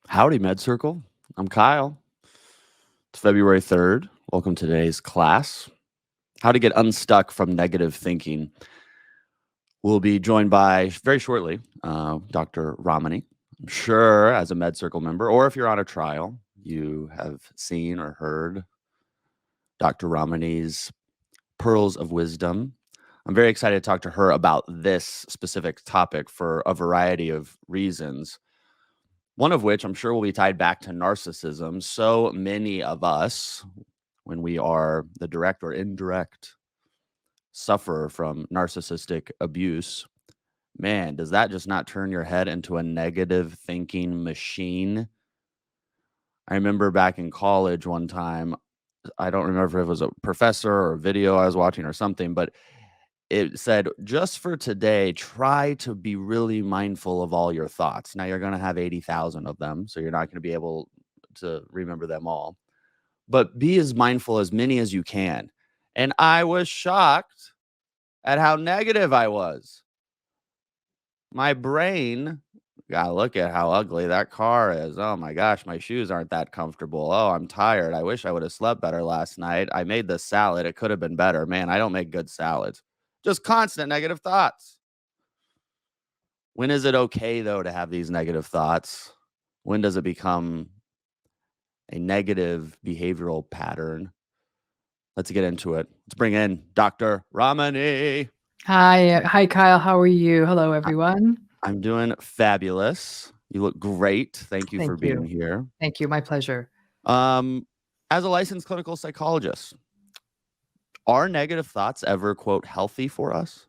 Howdy, MedCircle. I'm Kyle. It's February 3rd. Welcome to today's class, How to Get Unstuck from Negative Thinking. We'll be joined by, very shortly, Dr. Ramani. I'm sure as a MedCircle member, or if you're on a trial, you have seen or heard Dr. Ramani's Pearls of Wisdom. I'm very excited to talk to her about this specific topic for a variety of reasons. One of which I'm sure will be tied back to narcissism. So many of us, when we are the direct or indirect sufferer from narcissistic abuse, man, does that just not turn your head into a negative thinking machine? I remember back in college one time, I don't remember if it was a professor or a video I was watching or something, but it said, just for today, try to be really mindful of all your thoughts. Now you're going to have 80,000 of them, so you're not going to be able to remember them all, but be as mindful as many as you can. And I was shocked at how negative I was. My brain, gotta look at how ugly that car is. Oh my gosh, my shoes aren't that comfortable. Oh, I'm tired. I wish I would have slept better last night. I made this salad. It could have been better. Man, I don't make good salads. Just constant negative thoughts. When is it okay, though, to have these negative thoughts? When does it become a negative behavioral pattern? Let's get into it. Let's bring in Dr. Ramani. Hi, Kyle. How are you? Hello, everyone. I'm doing fabulous. You look great. Thank you for Thank being you. here. Thank you. My pleasure. As a licensed clinical psychologist, are negative thoughts ever, quote, healthy for us?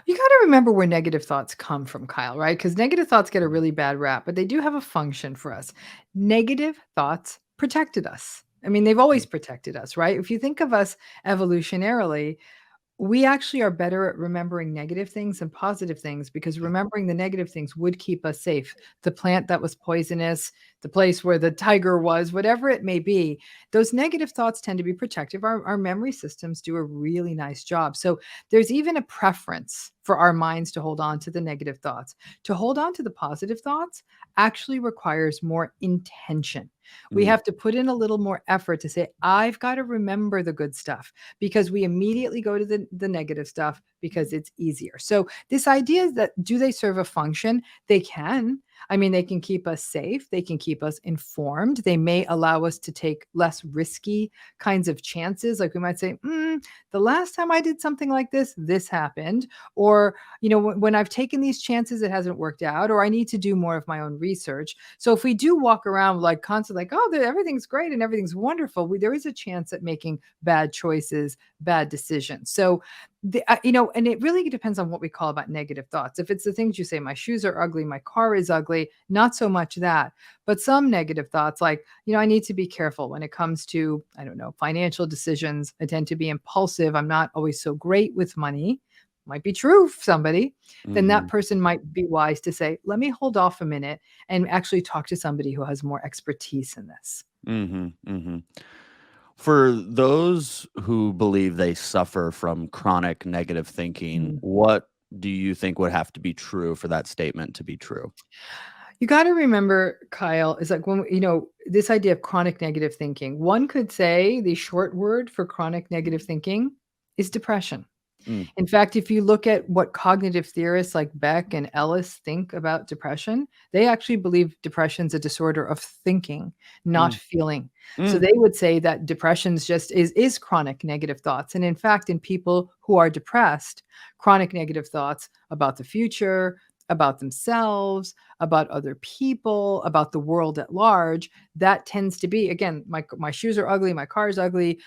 You got to remember where negative thoughts come from, Kyle, right? Because negative thoughts get a really bad rap, but they do have a function for us. Negative thoughts protected us. I mean, they've always protected us, right? If you think of us evolutionarily, we actually are better at remembering negative things than positive things because remembering the negative things would keep us safe. The plant that was poisonous, the place where the tiger was, whatever it may be, those negative thoughts tend to be protective. Our memory systems do a really nice job. So there's even a preference for our minds to hold on to the negative thoughts. To hold on to the positive thoughts actually requires more intention. We Mm, have to put in a little more effort to say, I've got to remember the good stuff because we immediately go to the negative stuff because it's easier. So this idea is that do they serve a function? They can. I mean, they can keep us safe. They can keep us informed. They may allow us to take less risky kinds of chances. Like we might say, the last time I did something like this happened. Or, when I've taken these chances, it hasn't worked out, or I need to do more of my own research. So if we do walk around like constantly like, oh, everything's great and everything's wonderful, there is a chance at making bad choices, bad decisions. So and it really depends on what we call about negative thoughts. If it's the things you say, my shoes are ugly, my car is ugly, not so much that. But some negative thoughts, like, I need to be careful when it comes to, I don't know, financial decisions. I tend to be impulsive. I'm not always so great with money. Might be true for somebody. Then that mhm, person might be wise to say, let me hold off a minute and actually talk to somebody who has more expertise in this. mhm, mhm. For those who believe they suffer from chronic negative thinking, Mm. what do you think would have to be true for that statement to be true? You got to remember, Kyle, is like when, this idea of chronic negative thinking, one could say the short word for chronic negative thinking is depression. Mm, In fact, if you look at what cognitive theorists like Beck and Ellis think about depression, they actually believe depression's a disorder of thinking, not mm, feeling. So mm, they would say that depression's just is chronic negative thoughts. And in fact, in people who are depressed, chronic negative thoughts about the future, about themselves, about other people, about the world at large, that tends to be, again, my shoes are ugly, my car is ugly,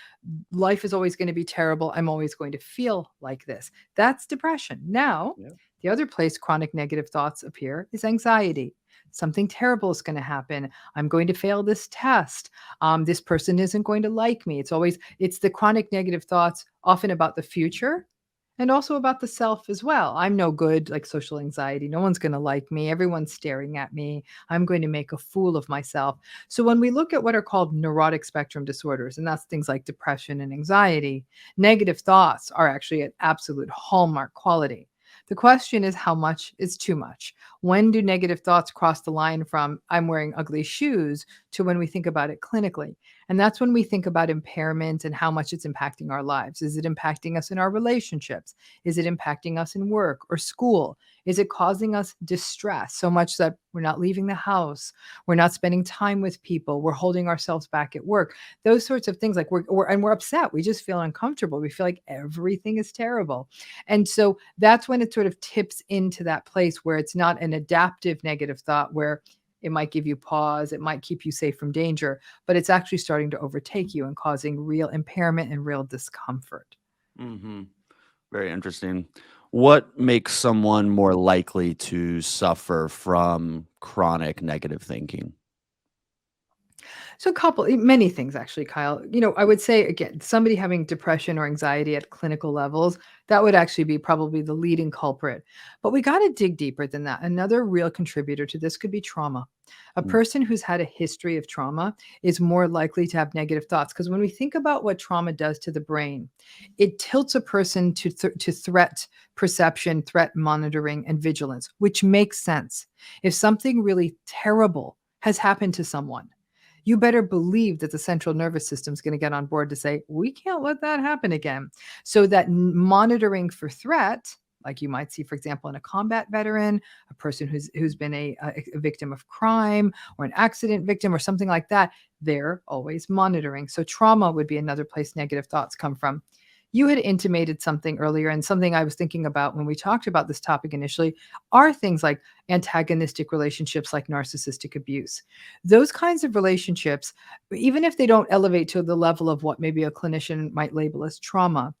life is always going to be terrible. I'm always going to feel like this. That's depression. Now, yeah, the other place chronic negative thoughts appear is anxiety. Something terrible is going to happen. I'm going to fail this test. This person isn't going to like me. It's the chronic negative thoughts, often about the future and also about the self as well. I'm no good, like social anxiety. No one's going to like me. Everyone's staring at me. I'm going to make a fool of myself. So when we look at what are called neurotic spectrum disorders, and that's things like depression and anxiety, negative thoughts are actually an absolute hallmark quality. The question is, how much is too much? When do negative thoughts cross the line from I'm wearing ugly shoes to when we think about it clinically? And that's when we think about impairment and how much it's impacting our lives. Is it impacting us in our relationships? Is it impacting us in work or school? Is it causing us distress so much that we're not leaving the house? We're not spending time with people. We're holding ourselves back at work. Those sorts of things, like we're upset. We just feel uncomfortable. We feel like everything is terrible. And so that's when it sort of tips into that place where it's not an adaptive negative thought where it might give you pause, it might keep you safe from danger, but it's actually starting to overtake you and causing real impairment and real discomfort. Hmm. Very interesting. What makes someone more likely to suffer from chronic negative thinking? So, many things actually, Kyle. I would say again, somebody having depression or anxiety at clinical levels, that would actually be probably the leading culprit. But we got to dig deeper than that. Another real contributor to this could be trauma. A Mm. person who's had a history of trauma is more likely to have negative thoughts because when we think about what trauma does to the brain, it tilts a person to threat perception, threat monitoring, and vigilance, which makes sense. If something really terrible has happened to someone, you better believe that the central nervous system is going to get on board to say, we can't let that happen again. So that monitoring for threat, like you might see, for example, in a combat veteran, a person who's been a victim of crime or an accident victim or something like that, they're always monitoring. So trauma would be another place negative thoughts come from. You had intimated something earlier, and something I was thinking about when we talked about this topic initially are things like antagonistic relationships, like narcissistic abuse. Those kinds of relationships, even if they don't elevate to the level of what maybe a clinician might label as trauma,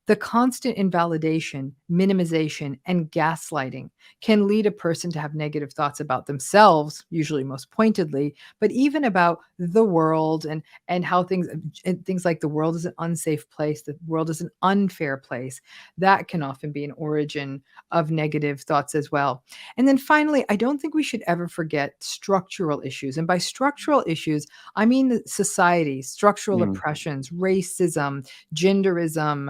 the constant invalidation, minimization, and gaslighting can lead a person to have negative thoughts about themselves, usually most pointedly, but even about the world and how things like the world is an unsafe place, the world is an unfair place. That can often be an origin of negative thoughts as well. And then finally, I don't think we should ever forget structural issues. And by structural issues, I mean society, structural Mm. oppressions, racism, genderism,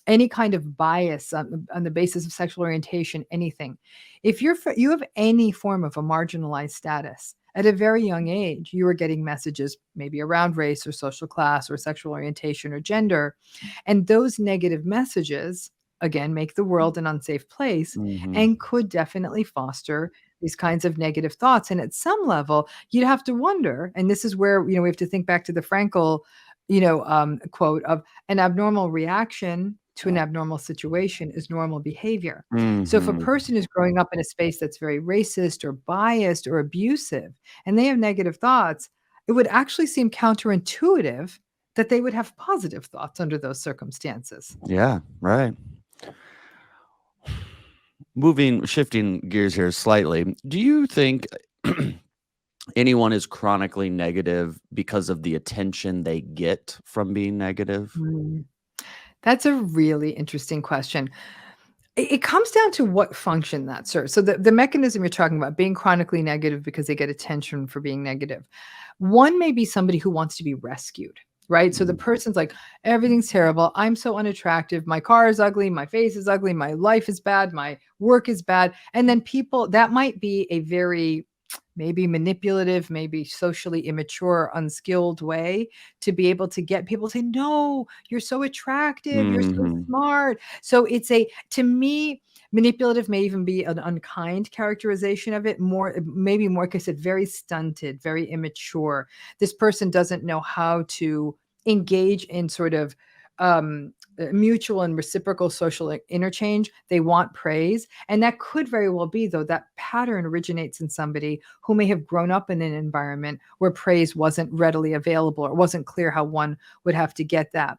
any kind of bias on the basis of sexual orientation, anything. If you have any form of a marginalized status at a very young age, you are getting messages maybe around race or social class or sexual orientation or gender, and those negative messages again make the world an unsafe place Mhm. and could definitely foster these kinds of negative thoughts. And at some level, you'd have to wonder, and this is where we have to think back to the Frankel quote of an abnormal reaction to an abnormal situation is normal behavior. So if a Mhm. person is growing up in a space that's very racist or biased or abusive and they have negative thoughts, it would actually seem counterintuitive that they would have positive thoughts under those circumstances. Yeah, right. Shifting gears here slightly, do you think anyone is chronically negative because of the attention they get from being negative? Mm. That's a really interesting question. It comes down to what function that serves. So the mechanism you're talking about, being chronically negative because they get attention for being negative. One may be somebody who wants to be rescued, right? So the Mm. person's like, everything's terrible. I'm so unattractive. My car is ugly. My face is ugly. My life is bad. My work is bad. And then people, that might be a very maybe manipulative, maybe socially immature, unskilled way to be able to get people to say, no, you're so attractive. You're so Mhm. smart. So to me, manipulative may even be an unkind characterization of it, maybe more, like I said, very stunted, very immature. This person doesn't know how to engage in sort of mutual and reciprocal social interchange. They want praise. And that could very well be, though, that pattern originates in somebody who may have grown up in an environment where praise wasn't readily available or wasn't clear how one would have to get that.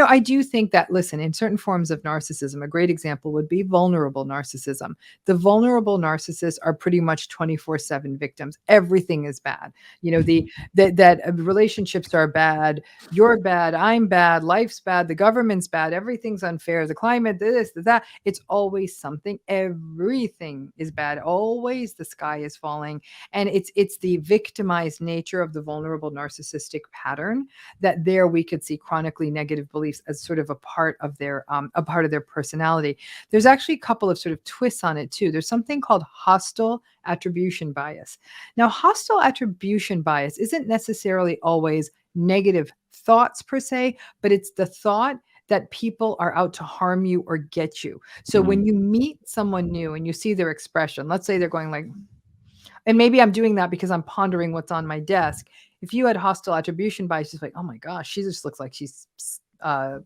I do think that, listen, in certain forms of narcissism, a great example would be vulnerable narcissism. The vulnerable narcissists are pretty much 24/7 victims. Everything is bad. That relationships are bad, you're bad, I'm bad, life's bad, the government government's bad, everything's unfair, the climate, this, that. It's always something. Everything is bad. Always the sky is falling. And it's the victimized nature of the vulnerable narcissistic pattern that there we could see chronically negative beliefs as sort of a part of their personality. There's actually a couple of sort of twists on it too. There's something called hostile attribution bias. Now, hostile attribution bias isn't necessarily always negative thoughts per se, but it's the thought that people are out to harm you or get you. So Mm. when you meet someone new and you see their expression, let's say they're going like, and maybe I'm doing that because I'm pondering what's on my desk. If you had hostile attribution bias, just like, oh my gosh, she just looks like she's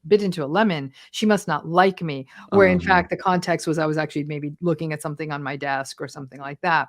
bit into a lemon. She must not like me. Where in Uh-huh. fact, the context was I was actually maybe looking at something on my desk or something like that.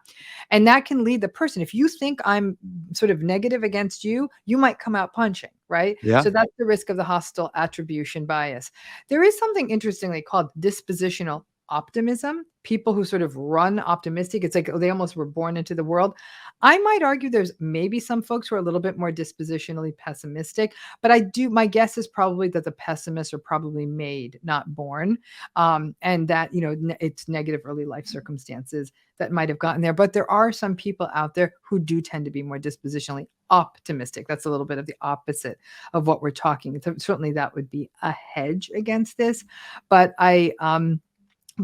And that can lead the person, if you think I'm sort of negative against you, you might come out punching, right? Yeah. So that's the risk of the hostile attribution bias. There is something interestingly called dispositional optimism. People who sort of run optimistic, it's like they almost were born into the world. I might argue there's maybe some folks who are a little bit more dispositionally pessimistic, but my guess is probably that the pessimists are probably made, not born. And that, it's negative early life circumstances that might have gotten there. But there are some people out there who do tend to be more dispositionally optimistic. That's a little bit of the opposite of what we're talking. Certainly that would be a hedge against this. But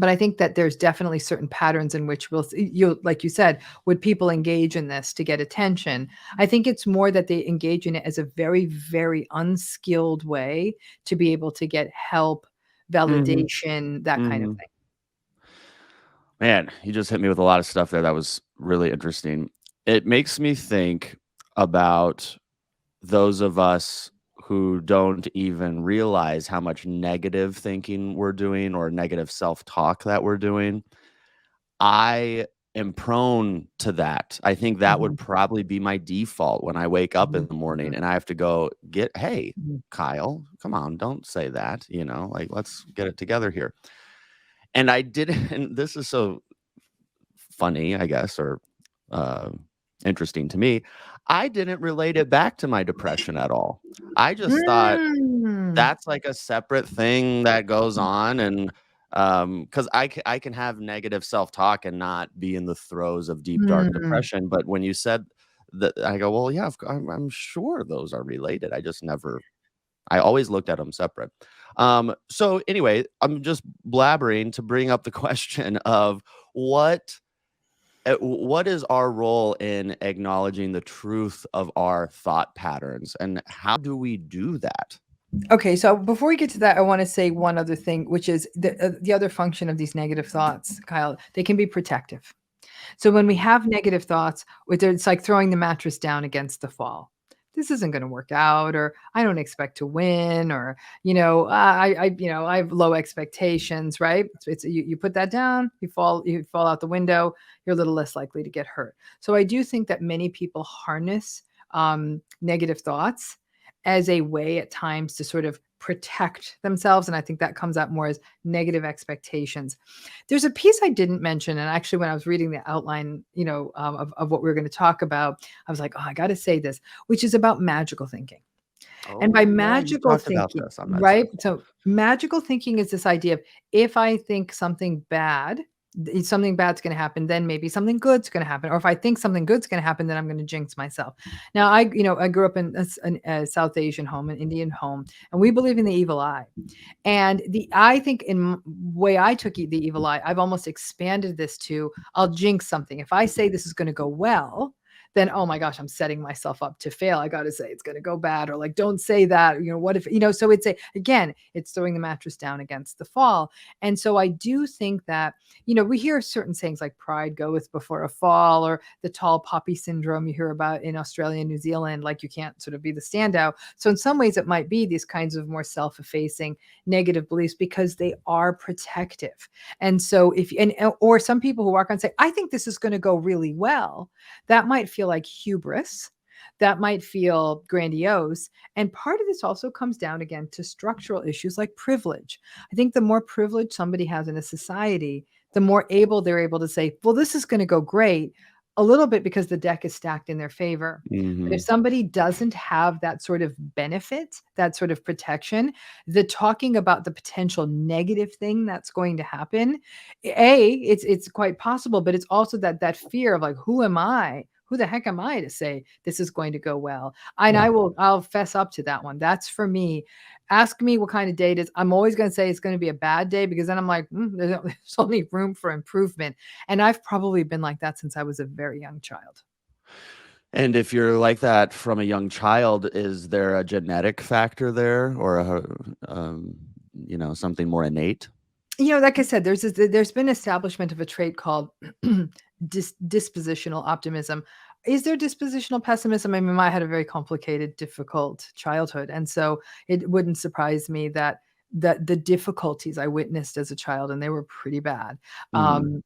I think that there's definitely certain patterns in which like you said, would people engage in this to get attention? I think it's more that they engage in it as a very, very unskilled way to be able to get help, Mhm. validation, that kind of Mhm. thing. Man, you just hit me with a lot of stuff there that was really interesting. It makes me think about those of us who don't even realize how much negative thinking we're doing or negative self-talk that we're doing. I am prone to that. I think that would Mhm, probably be my default when I wake up in mhm, the morning mhm, and I have to go "Hey, mhm, Kyle, come on, don't say that, like, let's get it together here." And I didn't and this is so funny, I guess, or, uh, interesting to me. I didn't relate it back to my depression at all. I just thought mm, that's like a separate thing that goes on and, 'cause I can have negative self-talk and not be in the throes of deep, dark mm. depression, but when you said that I go, "Well, yeah, I'm sure those are related." I always looked at them separate. So anyway, I'm just blabbering to bring up the question of what what is our role in acknowledging the truth of our thought patterns, and how do we do that? Okay, so before we get to that, I want to say one other thing, which is the other function of these negative thoughts, Kyle. They can be protective. So when we have negative thoughts, it's like throwing the mattress down against the fall. This isn't going to work out, or I don't expect to win, or I have low expectations, right? You put that down, you fall out the window, you're a little less likely to get hurt. So I do think that many people harness negative thoughts as a way at times to sort of protect themselves, and I think that comes out more as negative expectations. There's a piece I didn't mention, and actually, when I was reading the outline, of what we were going to talk about, I was like, "Oh, I got to say this," which is about magical thinking. And by Oh, yeah, you magical talked about thinking, this on right? MedCircle. So magical thinking is this idea of if I think something bad's going to happen, then maybe something good's going to happen. Or if I think something good's going to happen, then I'm going to jinx myself. Now, I grew up in a South Asian home, an Indian home, and we believe in the evil eye. And I think in way I took the evil eye, I've almost expanded this to I'll jinx something. If I say this is going to go well, then oh my gosh, I'm setting myself up to fail. I got to say it's going to go bad, or like don't say that. What if so it's throwing the mattress down against the fall. And so I do think that we hear certain sayings like pride goeth before a fall, or the tall poppy syndrome you hear about in Australia and New Zealand, like you can't sort of be the standout. So in some ways it might be these kinds of more self-effacing negative beliefs because they are protective. And so or some people who walk around and say, I think this is going to go really well, that might feel like hubris. That might feel grandiose. And part of this also comes down again to structural issues like privilege. I think the more privilege somebody has in a society, the more they're able to say, well, this is going to go great. a little bit because the deck is stacked in their favor. But if Mhm. somebody doesn't have that sort of benefit, that sort of protection, the talking about the potential negative thing that's going to happen, it's quite possible, but it's also that fear of like, who am I? Who the heck am I to say this is going to go well? And Yeah. I'll fess up to that one. That's for me. Ask me what kind of day it is. I'm always going to say it's going to be a bad day because then I'm like, there's only room for improvement. And I've probably been like that since I was a very young child. And if you're like that from a young child, is there a genetic factor there or something more innate? Like I said, there's been establishment of a trait called dispositional optimism. Is there dispositional pessimism? I mean, I had a very complicated, difficult childhood, and so it wouldn't surprise me that the difficulties I witnessed as a child, and they were pretty bad, Mhm.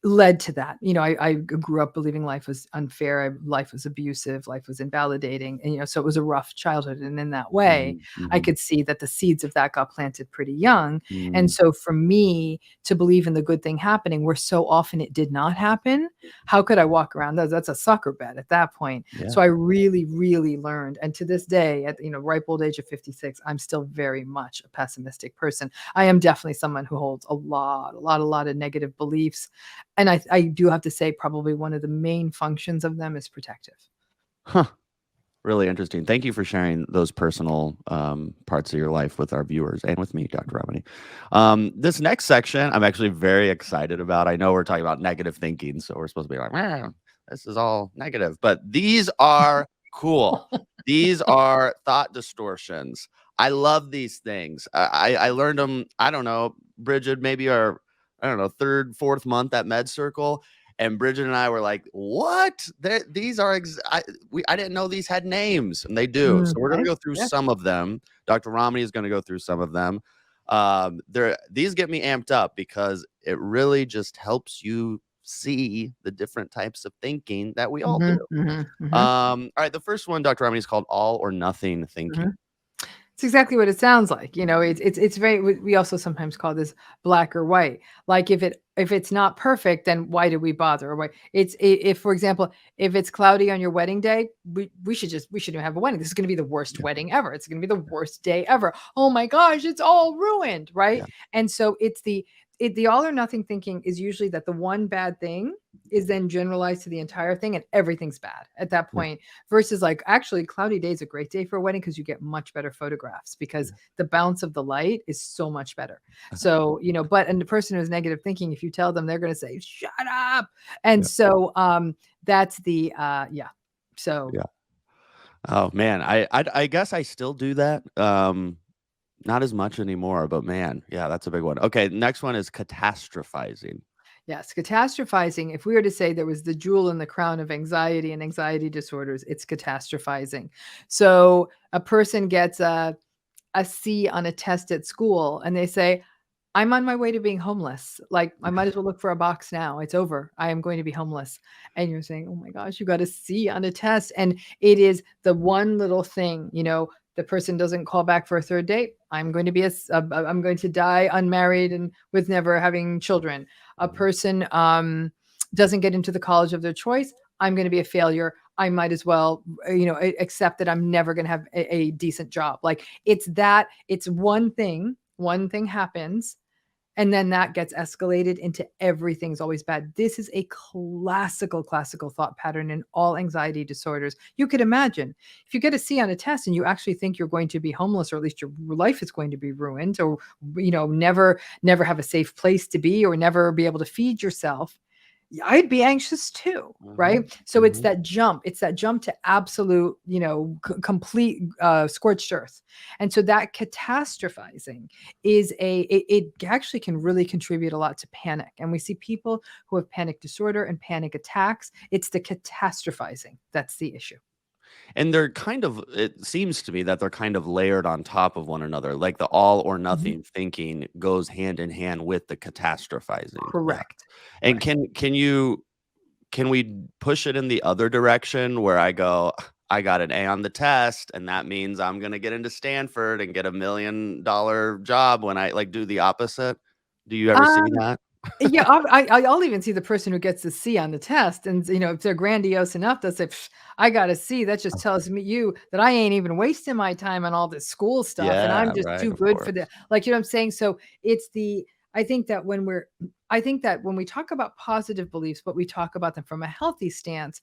led to that. I grew up believing life was unfair, life was abusive, life was invalidating, and so it was a rough childhood. And in that way, Mhm. I Mhm. could see that the seeds of that got planted pretty young. And Mm. so for me to believe in the good thing happening, where so often it did not happen, how could I walk around? That's a sucker bet at that point. Yeah. So I really, really learned. And to this day, at ripe old age of 56, I'm still very much a pessimistic person. I am definitely someone who holds a lot of negative beliefs, and I do have to say probably one of the main functions of them is protective. Huh. Really interesting. Thank you for sharing those personal parts of your life with our viewers and with me, Dr. Romani. This next section, I'm actually very excited about. I know we're talking about negative thinking, so we're supposed to be like, "Man, this is all negative," but these are cool. These are thought distortions. I love these things. I learned them. I don't know, Bridget, maybe our I don't know third, fourth month at MedCircle. And Bridget and I were like, "What? These are I didn't know these had names, and they do." So we're gonna Okay. go through Yeah. some of them. Dr. Romney is gonna go through some of them. These get me amped up because it really just helps you see the different types of thinking that we all do. Mhm, mhm, mhm, All right, the first one, Dr. Romney, is called all or nothing thinking. mhm. It's exactly what it sounds like. It's very, we also sometimes call this black or white. Like if it's not perfect, then why do we bother? Or why if, for example, if it's cloudy on your wedding day, we shouldn't have a wedding. This is going to be the worst Yeah, wedding ever. It's going to be the worst day ever. Oh my gosh, it's all ruined, right? yeah, And so the all or nothing thinking is usually that the one bad thing is then generalized to the entire thing and everything's bad at that yeah, point, versus like actually cloudy day is a great day for a wedding because you get much better photographs because yeah. the bounce of the light is so much better. So but and the person who's negative thinking, if you tell them, they're going to say shut up. And Yeah, so that's the yeah. So yeah. Oh man, I guess I still do that. Not as much anymore, but man, yeah, that's a big one. Okay, next one is catastrophizing. yes, catastrophizing, if we were to say there was the jewel in the crown of anxiety and anxiety disorders, it's catastrophizing. So a person gets a C on a test at school and they say, I'm on my way to being homeless. Like, I might as well look for a box now. It's over. I am going to be homeless. And you're saying, oh my gosh, you got a C on a test. And it is the one little thing, the person doesn't call back for a third date. I'm going to be I'm going to die unmarried and with never having children. A person doesn't get into the college of their choice. I'm going to be a failure. I might as well, accept that I'm never going to have a decent job. Like it's one thing happens, and then that gets escalated into everything's always bad. This is a classical thought pattern in all anxiety disorders. You could imagine if you get a C on a test and you actually think you're going to be homeless, or at least your life is going to be ruined, or never have a safe place to be, or never be able to feed yourself. I'd be anxious too, Mhm, right? So it's mhm. that jump. It's that jump to absolute, complete scorched earth. And so that catastrophizing it actually can really contribute a lot to panic. And we see people who have panic disorder and panic attacks. It's the catastrophizing that's the issue. And it seems to me that they're kind of layered on top of one another. Like the all or Mhm. nothing thinking goes hand in hand with the catastrophizing. Yeah. Correct. And Correct. can we push it in the other direction where I go, I got an A on the test, and that means I'm gonna get into Stanford and get $1 million job when I like do the opposite? Do you ever see Um, that? Yeah, I'll even see the person who gets the C on the test, and if they're grandiose enough, they'll say, "Psh, I got a C. That just tells me you that I ain't even wasting my time on all this school stuff, and I'm Yeah, just right, too of good for course. the like." You know what I'm saying? So it's the I think that when we're I think that when we talk about positive beliefs, but we talk about them from a healthy stance,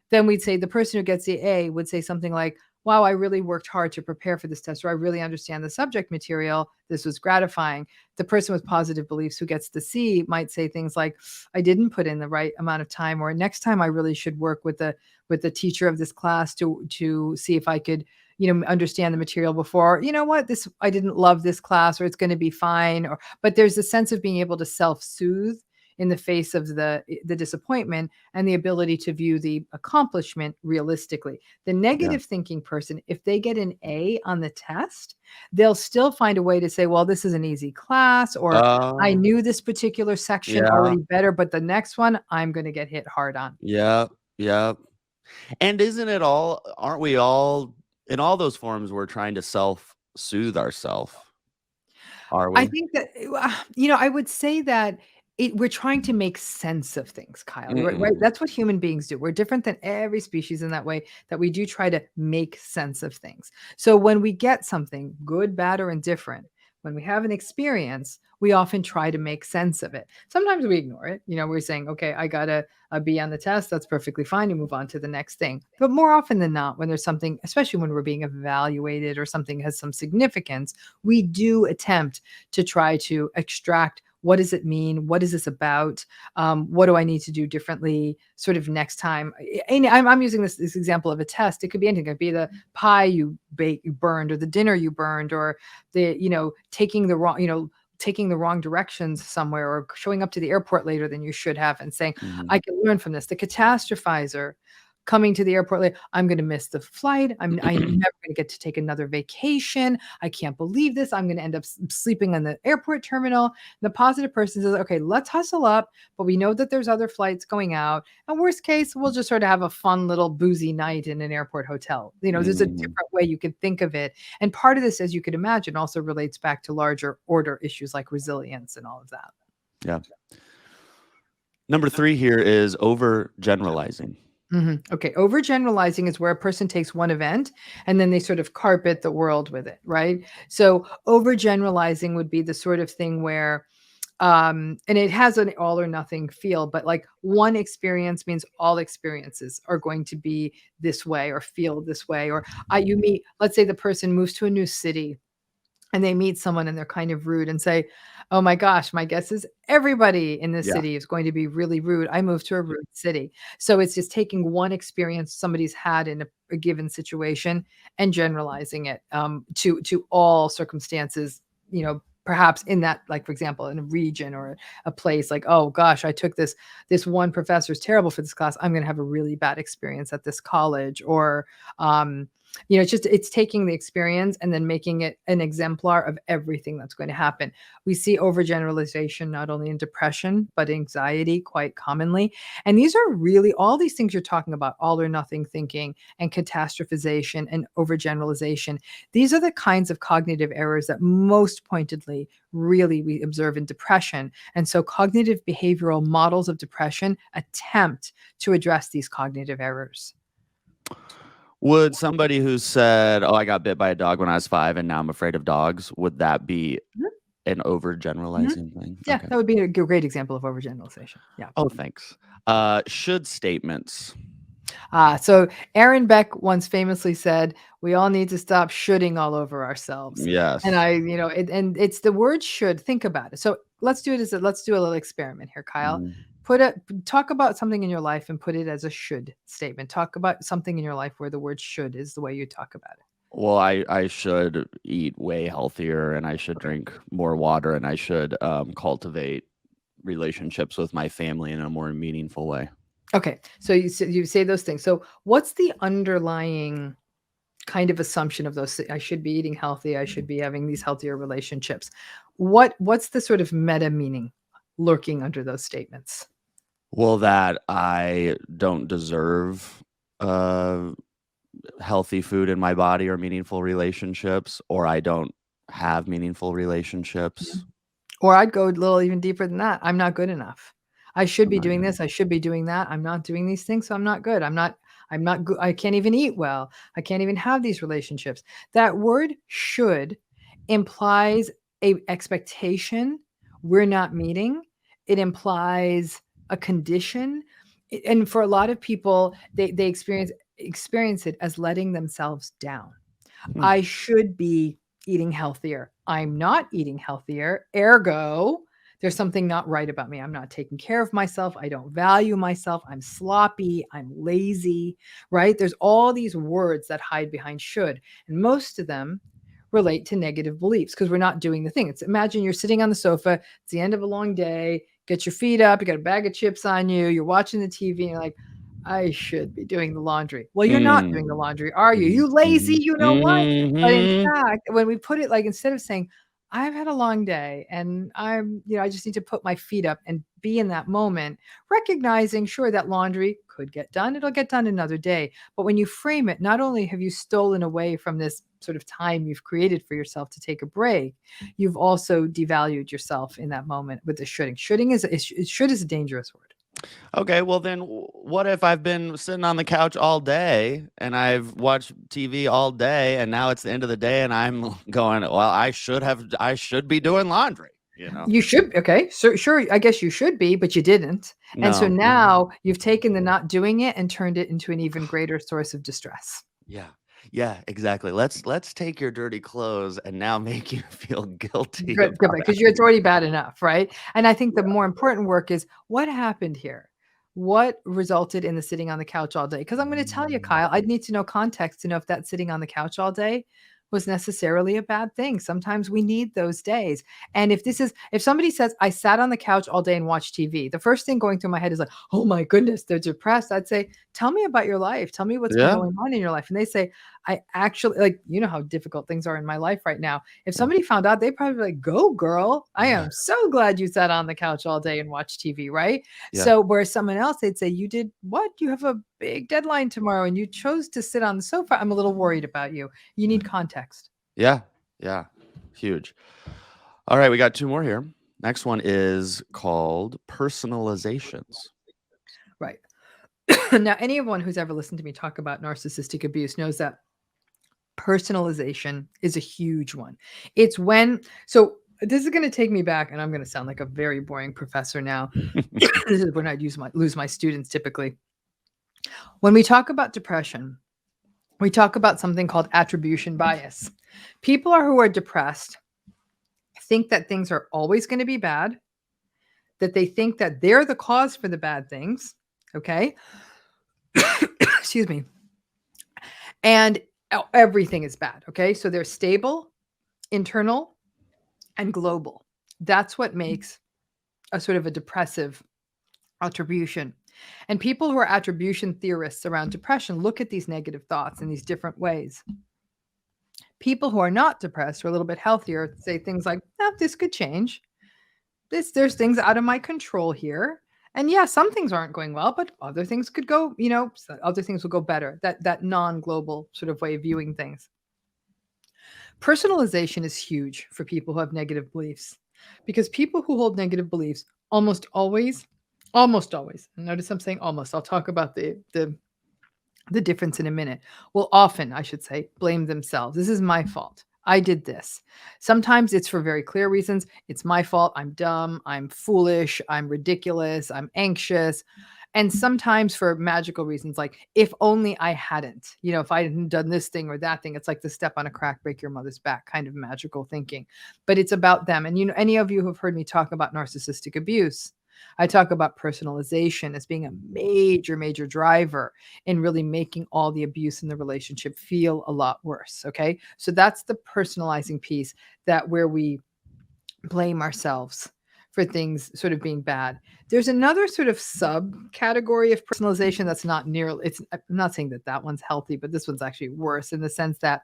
then we'd say the person who gets the A would say something like, "Wow, I really worked hard to prepare for this test," or "I really understand the subject material. This was gratifying." The person with positive beliefs who gets the C might say things like, "I didn't put in the right amount of time," or "Next time I really should work with the teacher of this class to see if I could, understand the material before. You know what? This I didn't love this class, or it's going to be fine." Or but there's a sense of being able to self-soothe in the face of the disappointment, and the ability to view the accomplishment realistically. The Yeah. negative thinking person, if they get an A on the test, they'll still find a way to say, well, this is an easy class, or I Oh, knew this particular section yeah, already better, but the next one I'm going to get hit hard on. yeah, yeah. And isn't it all aren't we all in all those forms, we're trying to self-soothe ourself, are I we? think that, I would say that we're trying to make sense of things, Kyle. Right, right? Mm, That's what human beings do. We're different than every species in that way, that we do try to make sense of things. So when we get something good, bad, or indifferent, when we have an experience, we often try to make sense of it. Sometimes we ignore it. We're saying, okay, I got a B on the test. That's perfectly fine. You move on to the next thing. But more often than not, when there's something, especially when we're being evaluated or something has some significance, we do attempt to try to extract, what does it mean? What is this about? What do I need to do differently sort of next time? And I'm using this example of a test. It could be anything. It could be the pie you burned, or the dinner you burned, or taking the wrong directions somewhere, or showing up to the airport later than you should have, and saying, mhm, I can learn from this. The catastrophizer coming to the airport late. I'm going to miss the flight. I'm never going to get to take another vacation. I can't believe this. I'm going to end up sleeping in the airport terminal. The positive person says, okay, let's hustle up, but we know that there's other flights going out. And worst case, we'll just sort of have a fun little boozy night in an airport hotel. There's a mhm, different way you could think of it. And part of this, as you could imagine, also relates back to larger order issues like resilience and all of that. yeah. Number 3 here is overgeneralizing. Okay. Overgeneralizing is where a person takes one event and then they sort of carpet the world with it, right? So overgeneralizing would be the sort of thing where, and it has an all or nothing feel, but like one experience means all experiences are going to be this way or feel this way. Or you meet, let's say the person moves to a new city and they meet someone and they're kind of rude and say, "Oh my gosh, my guess is everybody in this Yeah. city is going to be really rude. I moved to a rude city." So it's just taking one experience somebody's had in a given situation and generalizing it, to all circumstances, perhaps in that, like, for example, in a region or a place, like, "Oh gosh, I took this one professor is terrible for this class. I'm going to have a really bad experience at this college." Or, it's taking the experience and then making it an exemplar of everything that's going to happen. We see overgeneralization not only in depression, but anxiety quite commonly. And these are really all these things you're talking about, all or nothing thinking and catastrophization and overgeneralization. These are the kinds of cognitive errors that most pointedly really we observe in depression. And so cognitive behavioral models of depression attempt to address these cognitive errors. Would somebody who said, "Oh, I got bit by a dog when I was 5 and now I'm afraid of dogs," would that be an Mhm. overgeneralizing thing? Yeah, Okay. that would be a great example of overgeneralization. Yeah. Oh, thanks. Should statements. So Aaron Beck once famously said, "We all need to stop shoulding all over ourselves." And Yes. and it's the word should. Think about it. So let's do a little experiment here, Kyle. Mhm. Talk about something in your life and put it as a should statement. Talk about something in your life where the word should is the way you talk about it. Well, I should eat way healthier, and I should Okay. drink more water, and I should, cultivate relationships with my family in a more meaningful way. Okay. So you say those things. So what's the underlying kind of assumption of those I should be eating healthy, I should be having these healthier relationships. What's the sort of meta meaning lurking under those statements? Well, that I don't deserve, uh, healthy food in my body or meaningful relationships, or I don't have meaningful Mhm. relationships. Or I'd go a little even deeper than that. I'm not good enough. I should I'm be not doing good. this. I should be doing that. I'm not doing these things, so I'm not good. I'm not good. I can't even eat well. I can't even have these relationships. That word should implies a expectation we're not meeting. It implies a condition. And for a lot of people, they experience it as letting themselves down. Hmm. I should be eating healthier. I'm not eating healthier. Ergo, there's something not right about me. I'm not taking care of myself. I don't value myself. I'm sloppy. I'm lazy, right? There's all these words that hide behind should. And most of them relate to negative beliefs because we're not doing the thing. It's imagine you're sitting on the sofa. It's the end of a long day. Get your feet up. You got a bag of chips on you. You're watching the TV and you're like, I should be doing the laundry. Well, you're not doing the Mm. laundry, are you? Mhm, You lazy, mhm, you know what? But in mhm. fact, when we put it like instead of saying, I've had a long day and I just need to put my feet up and be in that moment, recognizing, sure, that laundry could get done. It'll get done another day. But when you frame it, not only have you stolen away from this sort of time you've created for yourself to take a break, you've also devalued yourself in that moment with the shoulding. Should is a dangerous word. Okay, well then, what if I've been sitting on the couch all day and I've watched TV all day, and now it's the end of the day, and I'm going, well, I should be doing laundry. You know? You should, okay. So sure, I guess you should be, but you didn't. And so No. now you've taken the not doing it and turned it into an even greater source of distress. Yeah. Yeah, exactly. Let's take your dirty clothes and now make you feel guilty Good, good, about because it's already bad enough, right? And I think the more important work is what happened here? What resulted in the sitting on the couch all day? Because I'm going to tell you, Kyle, I'd need to know context to know if that sitting on the couch all day was necessarily a bad thing. Sometimes we need those days. And if somebody says, I sat on the couch all day and watched TV, the first thing going through my head is like, oh my goodness, they're depressed. I'd say, tell me about your life. Tell me what's been Yeah. going on in your life. And they say, I actually, like, you know how difficult things are in my life right now. If Yeah. somebody found out, they'd probably be like, go girl. I am so glad you sat on the couch all day and watched TV, right? Yeah. So whereas someone else, they'd say, you did what? You have a big deadline tomorrow and you chose to sit on the sofa. I'm a little worried about you. You need context. Yeah. Yeah. Huge. All right, we got two more here. Next one is called personalizations. Right. Now, anyone who's ever listened to me talk about narcissistic abuse knows that personalization is a huge one. It's when, so this is going to take me back, and I'm going to sound like a very boring professor now. This is when I'd lose my students typically. When we talk about depression, we talk about something called attribution bias. People who are depressed think that things are always going to be bad, that they think that they're the cause for the bad things. Okay. Excuse me. And everything is bad. Okay. So they're stable, internal, and global. That's what makes a sort of a depressive attribution. And people who are attribution theorists around depression look at these negative thoughts in these different ways. People who are not depressed or a little bit healthier say things like, oh, this could change. There's things out of my control here. And yeah, some things aren't going well, but other things could go, other things will go better. That non-global sort of way of viewing things. Personalization is huge for people who have negative beliefs because people who hold negative beliefs almost always, notice I'm saying almost, I'll talk about the difference in a minute, will often, I should say, blame themselves. This is my fault. I did this. Sometimes it's for very clear reasons. It's my fault. I'm dumb. I'm foolish. I'm ridiculous. I'm anxious. And sometimes for magical reasons, like if only I hadn't, if I hadn't done this thing or that thing, it's like the step on a crack, break your mother's back kind of magical thinking. But it's about them. And any of you who have heard me talk about narcissistic abuse, I talk about personalization as being a major, major driver in really making all the abuse in the relationship feel a lot worse. Okay. So that's the personalizing piece, that where we blame ourselves for things sort of being bad. There's another sort of subcategory of personalization that's not nearly, I'm not saying that that one's healthy, but this one's actually worse in the sense that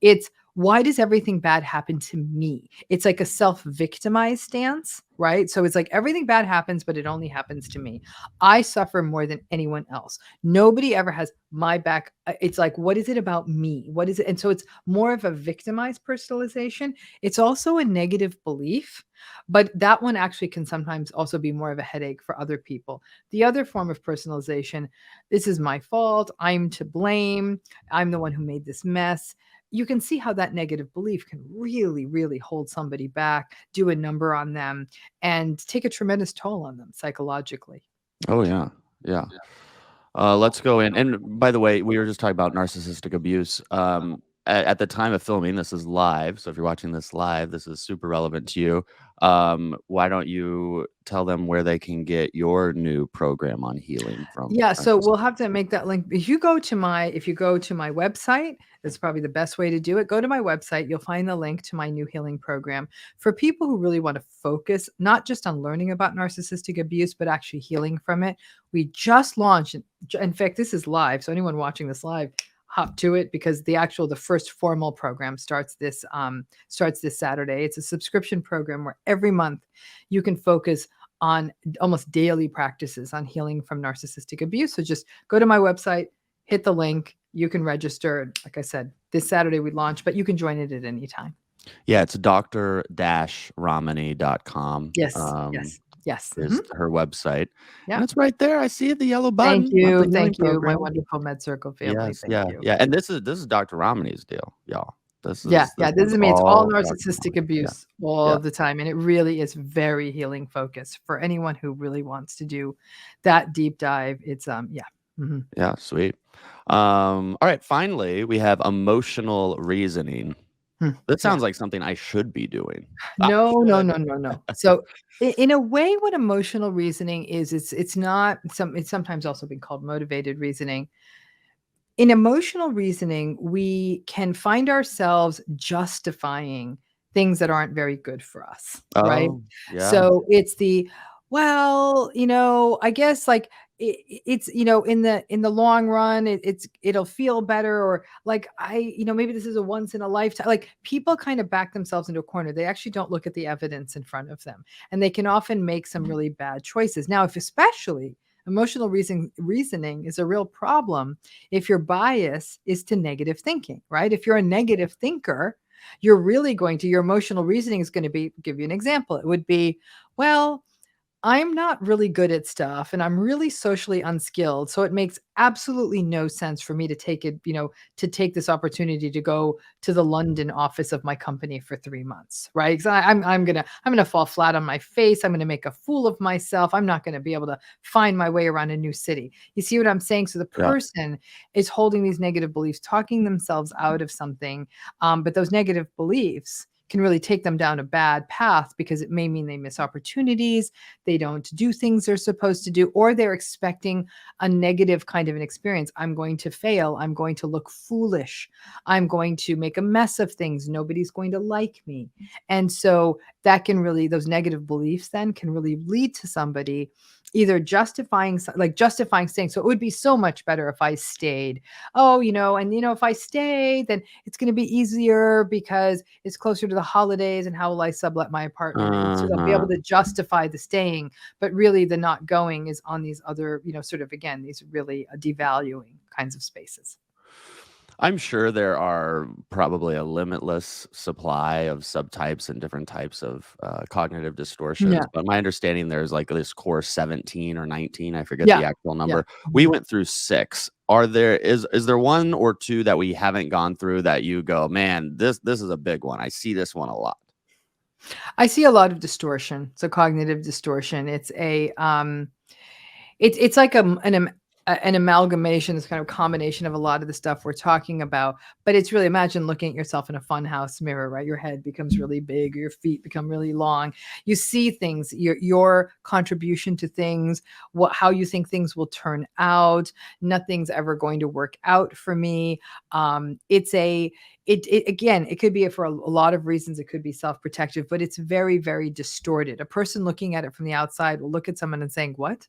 it's, why does everything bad happen to me? It's like a self-victimized stance, right? So it's like everything bad happens, but it only happens to me. I suffer more than anyone else. Nobody ever has my back. It's like, what is it about me? What is it? And so it's more of a victimized personalization. It's also a negative belief, but that one actually can sometimes also be more of a headache for other people. The other form of personalization, this is my fault. I'm to blame. I'm the one who made this mess. You can see how that negative belief can really, really hold somebody back, do a number on them, and take a tremendous toll on them psychologically. Oh yeah, yeah. Let's go in. And by the way, we were just talking about narcissistic abuse. At the time of filming, this is live. So if you're watching this live, this is super relevant to you. Why don't you tell them where they can get your new program on healing from Yeah, so we'll narcissism? have to make that link. If you go to my website, that's probably the best way to do it. Go to my website, you'll find the link to my new healing program for people who really want to focus not just on learning about narcissistic abuse, but actually healing from it. We just launched, in fact, this is live, so anyone watching this live, hop to it because the first formal program starts this Saturday. It's a subscription program where every month you can focus on almost daily practices on healing from narcissistic abuse. So just go to my website, hit the link, you can register. Like I said, this Saturday we launch, but you can join it at any time. Yeah, it's dr-ramani.com. Yes. Yes. Is her website. Yeah. And it's right there. I see it, the yellow button. Thank you. That's the healing Thank you. My program. wonderful MedCircle family. Yes, Thank yeah, you. yeah. And this is Dr. Ramani's deal, y'all. This Yeah. is This one's is me. It's all Dr. narcissistic Ramani. abuse all the time. And it really is very healing focused for anyone who really wants to do that deep dive. It's yeah. Mhm. Yeah, sweet. All right, finally, we have emotional reasoning. That sounds like something I should be doing. No. So in a way, what emotional reasoning is, it's not it's sometimes also been called motivated reasoning. In emotional reasoning, we can find ourselves justifying things that aren't very good for us, right? Oh, yeah. So it's the, well, I guess like it's, in the long run, it'll feel better, or like maybe this is a once in a lifetime. Like people kind of back themselves into a corner. They actually don't look at the evidence in front of them, and they can often make some really bad choices. Now, if especially emotional reasoning is a real problem if your bias is to negative thinking, right? If you're a negative thinker, you're really going to, your emotional reasoning is going to be, give you an example. It would be, well, I'm not really good at stuff and I'm really socially unskilled. So it makes absolutely no sense for me to take it, to take this opportunity to go to the London office of my company for 3 months, right? Because I'm gonna fall flat on my face. I'm gonna make a fool of myself. I'm not gonna be able to find my way around a new city. You see what I'm saying? So the Yeah. person is holding these negative beliefs, talking themselves out of something, but those negative beliefs can really take them down a bad path because it may mean they miss opportunities, they don't do things they're supposed to do, or they're expecting a negative kind of an experience. I'm going to fail. I'm going to look foolish. I'm going to make a mess of things. Nobody's going to like me. And so that can really, those negative beliefs then can really lead to somebody either justifying staying. So it would be so much better if I stayed. Oh, and if I stay, then it's going to be easier because it's closer to the holidays, and how will I sublet my apartment? And so they'll be able to justify the staying, but really the not going is on these other, sort of, again, these really devaluing kinds of spaces. I'm sure there are probably a limitless supply of subtypes and different types of cognitive distortions. Yeah. But my understanding there's like this core 17 or 19. I forget Yeah. the actual number. Yeah. We went through 6. Is there one or two that we haven't gone through that you go, man, this is a big one. I see this one a lot. I see a lot of distortion. So cognitive distortion. It's it's like an amalgamation, this kind of combination of a lot of the stuff we're talking about. But it's really, imagine looking at yourself in a funhouse mirror, right? Your head becomes really big, your feet become really long. You see things, your contribution to things, how you think things will turn out. Nothing's ever going to work out for me. it again, it could be for a lot of reasons. It could be self-protective, but it's very, very distorted. A person looking at it from the outside will look at someone and saying, "What?"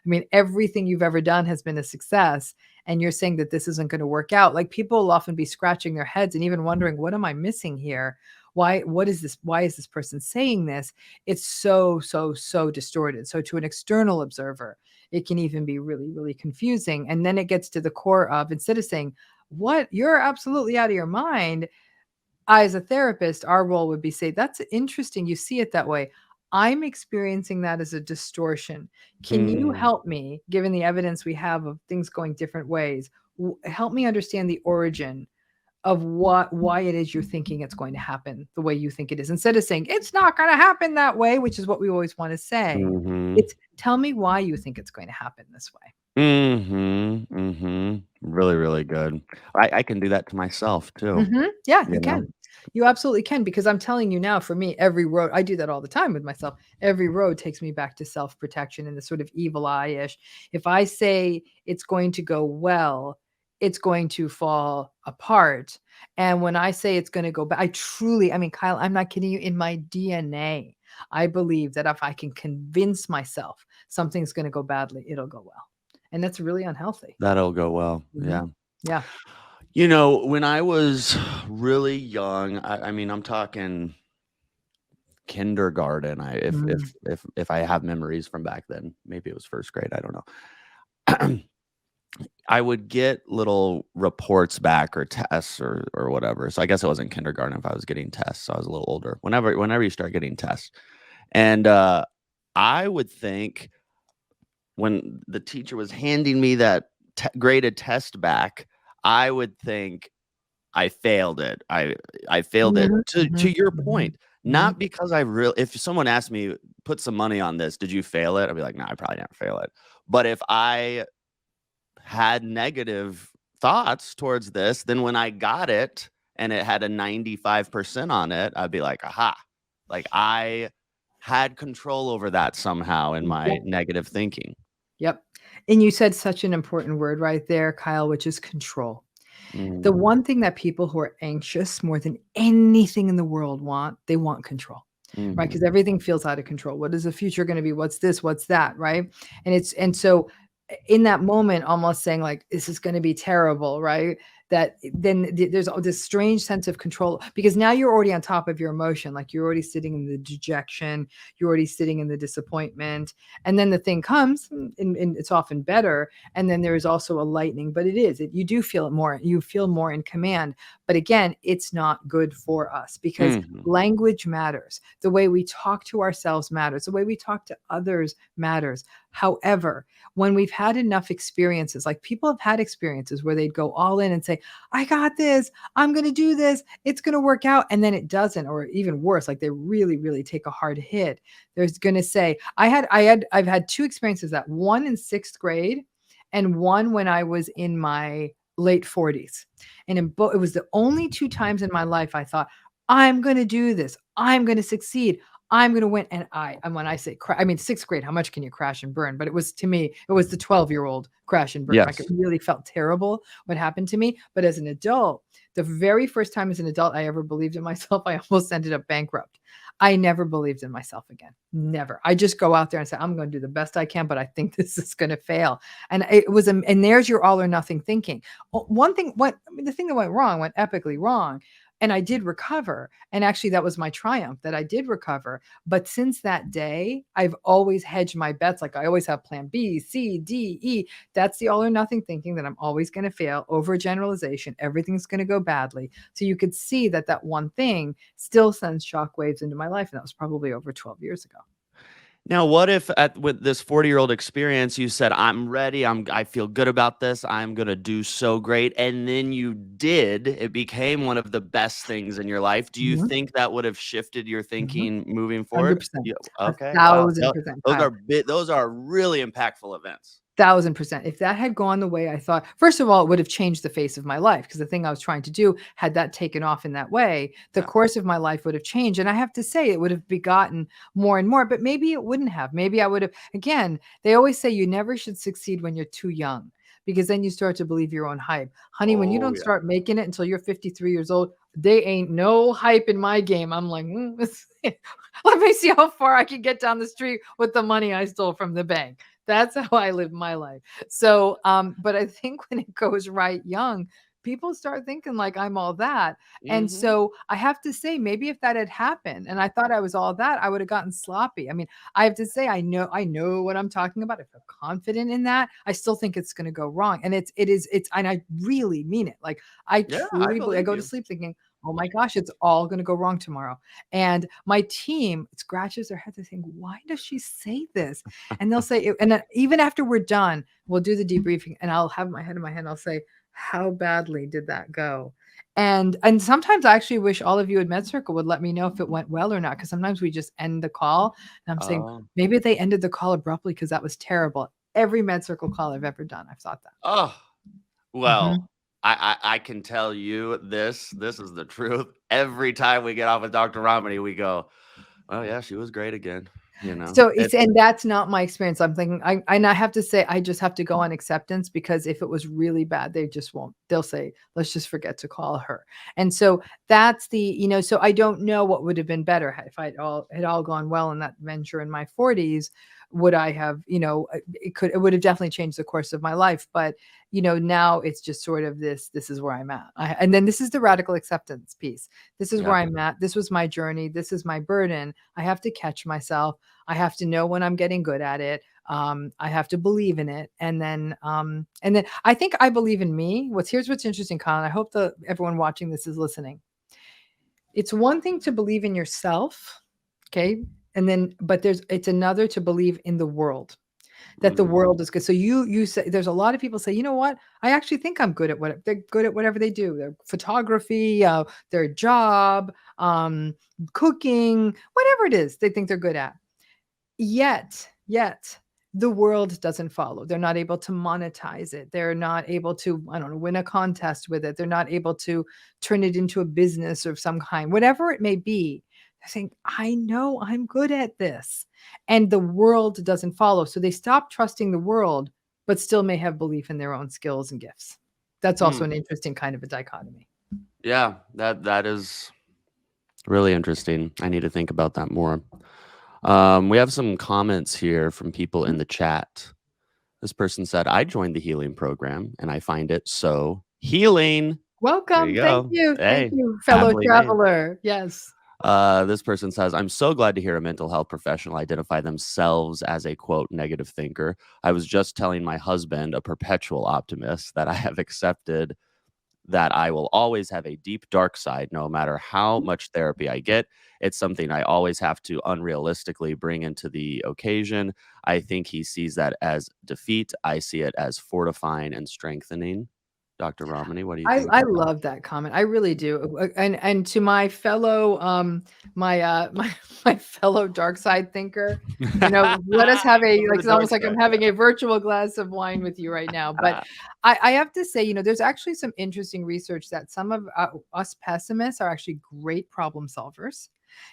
I mean, everything you've ever done has been a success, and you're saying that this isn't going to work out. Like people will often be scratching their heads and even wondering, "What am I missing here? Why? What is this? Why is this person saying this?" It's so, so, so distorted. So to an external observer, it can even be really, really confusing. And then it gets to the core of, instead of saying, "What? You're absolutely out of your mind." I, as a therapist, our role would be say, "That's interesting. You see it that way. I'm experiencing that as a distortion. Can you Mm, help me, given the evidence we have of things going different ways, help me understand the origin of why it is you're thinking it's going to happen the way you think it is?" Instead of saying, "It's not going to happen that way," which is what we always want to say, mhm. it's, "Tell me why you think it's going to happen this way." Mhm, mhm. Really, really good. I can do that to myself too, Yeah, you you know? can. You absolutely can, because I'm telling you now, for me, every road, I do that all the time with myself. Every road takes me back to self-protection and the sort of evil eye-ish. If I say it's going to go well, it's going to fall apart. And when I say it's going to go back, I mean, Kyle, I'm not kidding you. In my DNA, I believe that if I can convince myself something's going to go badly, it'll go well. And that's really unhealthy. That'll go well, Mhm. yeah. Yeah. You know, when I was really young, I mean, I'm talking kindergarten, I Mm. if I have memories from back then, maybe it was 1st grade, I don't know. I would get little reports back or tests or whatever, so I guess it wasn't kindergarten if I was getting tests, so I was a little older. Whenever you start getting tests, and, I would think when the teacher was handing me that graded test back, I would think I failed it. I failed it. Mhm, To mhm, your mhm, point, mhm. not because I really if someone asked me, "Put some money on this, did you fail it?" I'd be like, "No, I probably didn't fail it." But if I had negative thoughts towards this, then when I got it and it had a 95% on it, I'd be like, "Aha." Like, I had control over that somehow in my Yep, negative thinking. yep. And you said such an important word right there, Kyle, which is control. The Mm, one thing that people who are anxious more than anything in the world want, they want control, right? Because mhm, everything feels out of control. What is the future gonna be? What's this? What's that, right? And so in that moment, almost saying like, "This is gonna be terrible," right? That then there's this strange sense of control, because now you're already on top of your emotion, like you're already sitting in the dejection, you're already sitting in the disappointment, and then the thing comes, and it's often better, and then there is also a lightning, but you do feel it more, you feel more in command. But again, it's not good for us, because mhm, language matters, the way we talk to ourselves matters, the way we talk to others matters. However, when we've had enough experiences, like people have had experiences where they'd go all in and say, "I got this, I'm going to do this, it's going to work out," and then it doesn't, or even worse, like they really, really take a hard hit. There's going to say, I've had two experiences, that one in 6th grade and one when I was in my late 40s. And in both, it was the only two times in my life I thought, "I'm going to do this. I'm going to succeed. I'm going to win." And when I say, I mean, 6th grade, how much can you crash and burn? But it was, to me, it was the 12-year-old crash and burn. Like it yes. really felt terrible what happened to me. But as an adult, the very first time as an adult I ever believed in myself, I almost ended up bankrupt. I never believed in myself again. Never. I just go out there and say, "I'm going to do the best I can, but I think this is going to fail." And it was, and there's your all or nothing thinking. One thing, I mean, the thing that went epically wrong. And I did recover. And actually, that was my triumph, that I did recover. But since that day, I've always hedged my bets. Like I always have plan B, C, D, E. That's the all or nothing thinking, that I'm always going to fail, overgeneralization. Everything's going to go badly. So you could see that that one thing still sends shockwaves into my life. And that was probably over 12 years ago. Now, what if with this 40-year-old experience, you said, "I'm ready. I feel good about this. I'm gonna do so great," and then you did. It became one of the best things in your life. Do you Mhm, think that would have shifted your mhm. thinking moving forward? 100%. Yeah, A okay, wow. thousand percent, Those Kyle. are those are really impactful events. 1,000%. If that had gone the way I thought, first of all, it would have changed the face of my life, because the thing I was trying to do, had that taken off in that way, the Yeah. course of my life would have changed. And I have to say, it would have begotten more and more, but maybe it wouldn't have. Maybe I would have, again, they always say you never should succeed when you're too young, because then you start to believe your own hype. Honey, when you Oh don't yeah. start making it until you're 53 years old, they ain't no hype in my game. I'm like, let me see how far I can get down the street with the money I stole from the bank. That's how I live my life. So, but I think when it goes right young, people start thinking like I'm all that. And Mm-hmm. so I have to say, maybe if that had happened and I thought I was all that, I would have gotten sloppy. I mean, I have to say, I know what I'm talking about. I feel confident in that. I still think it's going to go wrong. And and I really mean it. Like I Yeah, I truly believe, I believe go to you. sleep thinking, oh my gosh, it's all going to go wrong tomorrow. And my team scratches their heads. They think, why does she say this? And they'll say, and then even after we're done, we'll do the debriefing and I'll have my head in my hand. I'll say, how badly did that go? And sometimes I actually wish all of you at MedCircle would let me know if it went well or not, because sometimes we just end the call and I'm saying Oh, maybe they ended the call abruptly because that was terrible. Every MedCircle call I've ever done, I've thought that. oh. Well, Mhm. I can tell you this. This is the truth. Every time we get off with Dr. Romney, we go, "Oh yeah, she was great again." You know, So it's, it's and that's not my experience. I'm thinking, and I have to say, I just have to go on acceptance, because if it was really bad, they just won't. They'll say, let's just forget to call her. And so that's so I don't know what would have been better if it had all gone well in that venture in my 40s. Would I have, it would have definitely changed the course of my life. But, now it's just sort of this is where I'm at. And then this is the radical acceptance piece. This is yeah. where I'm at. This was my journey. This is my burden. I have to catch myself. I have to know when I'm getting good at it. I have to believe in it. And then I think I believe in me. Here's what's interesting, Colin. I hope that everyone watching this is listening. It's one thing to believe in yourself, okay? But it's another to believe in the world, that the Mhm. world is good. So you say, there's a lot of people say, you know what? I actually think I'm good at they're good at whatever they do. Their photography, their job, cooking, whatever it is, they think they're good at. Yet, the world doesn't follow. They're not able to monetize it. They're not able to, I don't know, win a contest with it. They're not able to turn it into a business of some kind, whatever it may be. I think, I know I'm good at this. And the world doesn't follow. So they stop trusting the world, but still may have belief in their own skills and gifts. That's also Hmm. an interesting kind of a dichotomy. Yeah, that is really interesting. I need to think about that more. We have some comments here from people in Mhm. the chat. This person said, "I joined the healing program and I find it so healing." There you Welcome. Thank go. you. Thank Hey, you, fellow aptly named. traveler. Yes. This person says, "I'm so glad to hear a mental health professional identify themselves as a quote negative thinker. I was just telling my husband, a perpetual optimist, that I have accepted that I will always have a deep dark side no matter how much therapy I get. It's something I always have to unrealistically bring into the occasion. I think he sees that as defeat. I see it as fortifying and strengthening." Dr. Romney, what do you think I about that? love that comment. I really do. And to my fellow my fellow dark side thinker, let us have Go for the it's dark almost like I'm side. having a virtual glass of wine with you right now. But I have to say, there's actually some interesting research that some of us pessimists are actually great problem solvers.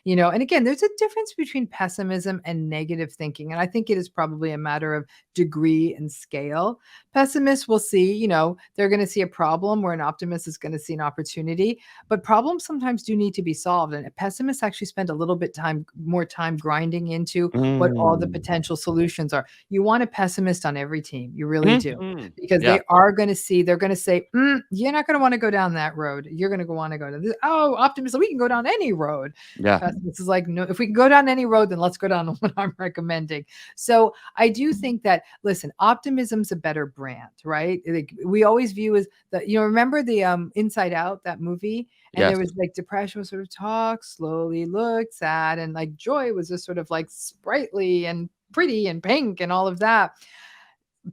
And again, there's a difference between pessimism and negative thinking. And I think it is probably a matter of degree and scale. Pessimists will see, they're going to see a problem where an optimist is going to see an opportunity. But problems sometimes do need to be solved. And pessimists actually spend a little bit more time grinding into what all the Mm. potential solutions are. You want a pessimist on every team. You really do. Mhm. Because Yeah, they're going to say, you're not going to want to go down that road. You're going to want to go to this. Oh, optimist, we can go down any road. yeah. Pessimist is like, no, if we can go down any road, then let's go down the one I'm recommending. So I do think that, listen, optimism's a better brand, right? Like, we always view as remember the Inside Out, that movie, and Yes. there was like depression was sort of talk, slowly looked sad, and like joy was just sort of like sprightly and pretty and pink and all of that.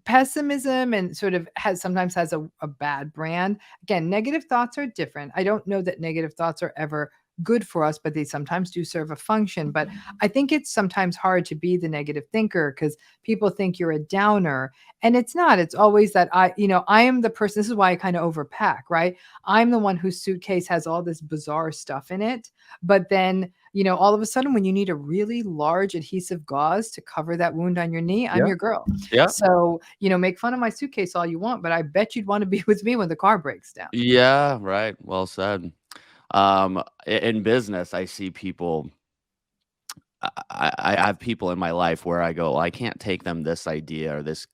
Pessimism and sort of sometimes has a bad brand. Again, negative thoughts are different. I don't know that negative thoughts are ever good for us, but they sometimes do serve a function. But I think it's sometimes hard to be the negative thinker because people think you're a downer, and it's not. It's always that I am the person. This is why I kind of overpack, right? I'm the one whose suitcase has all this bizarre stuff in it. But then, all of a sudden, when you need a really large adhesive gauze to cover that wound on your knee, I'm Yeah. your girl. Yeah. So, make fun of my suitcase all you want, but I bet you'd want to be with me when the car breaks down. Yeah. Right. Well said. In business, I see people. I have people in my life where I go, I can't take them this idea or this,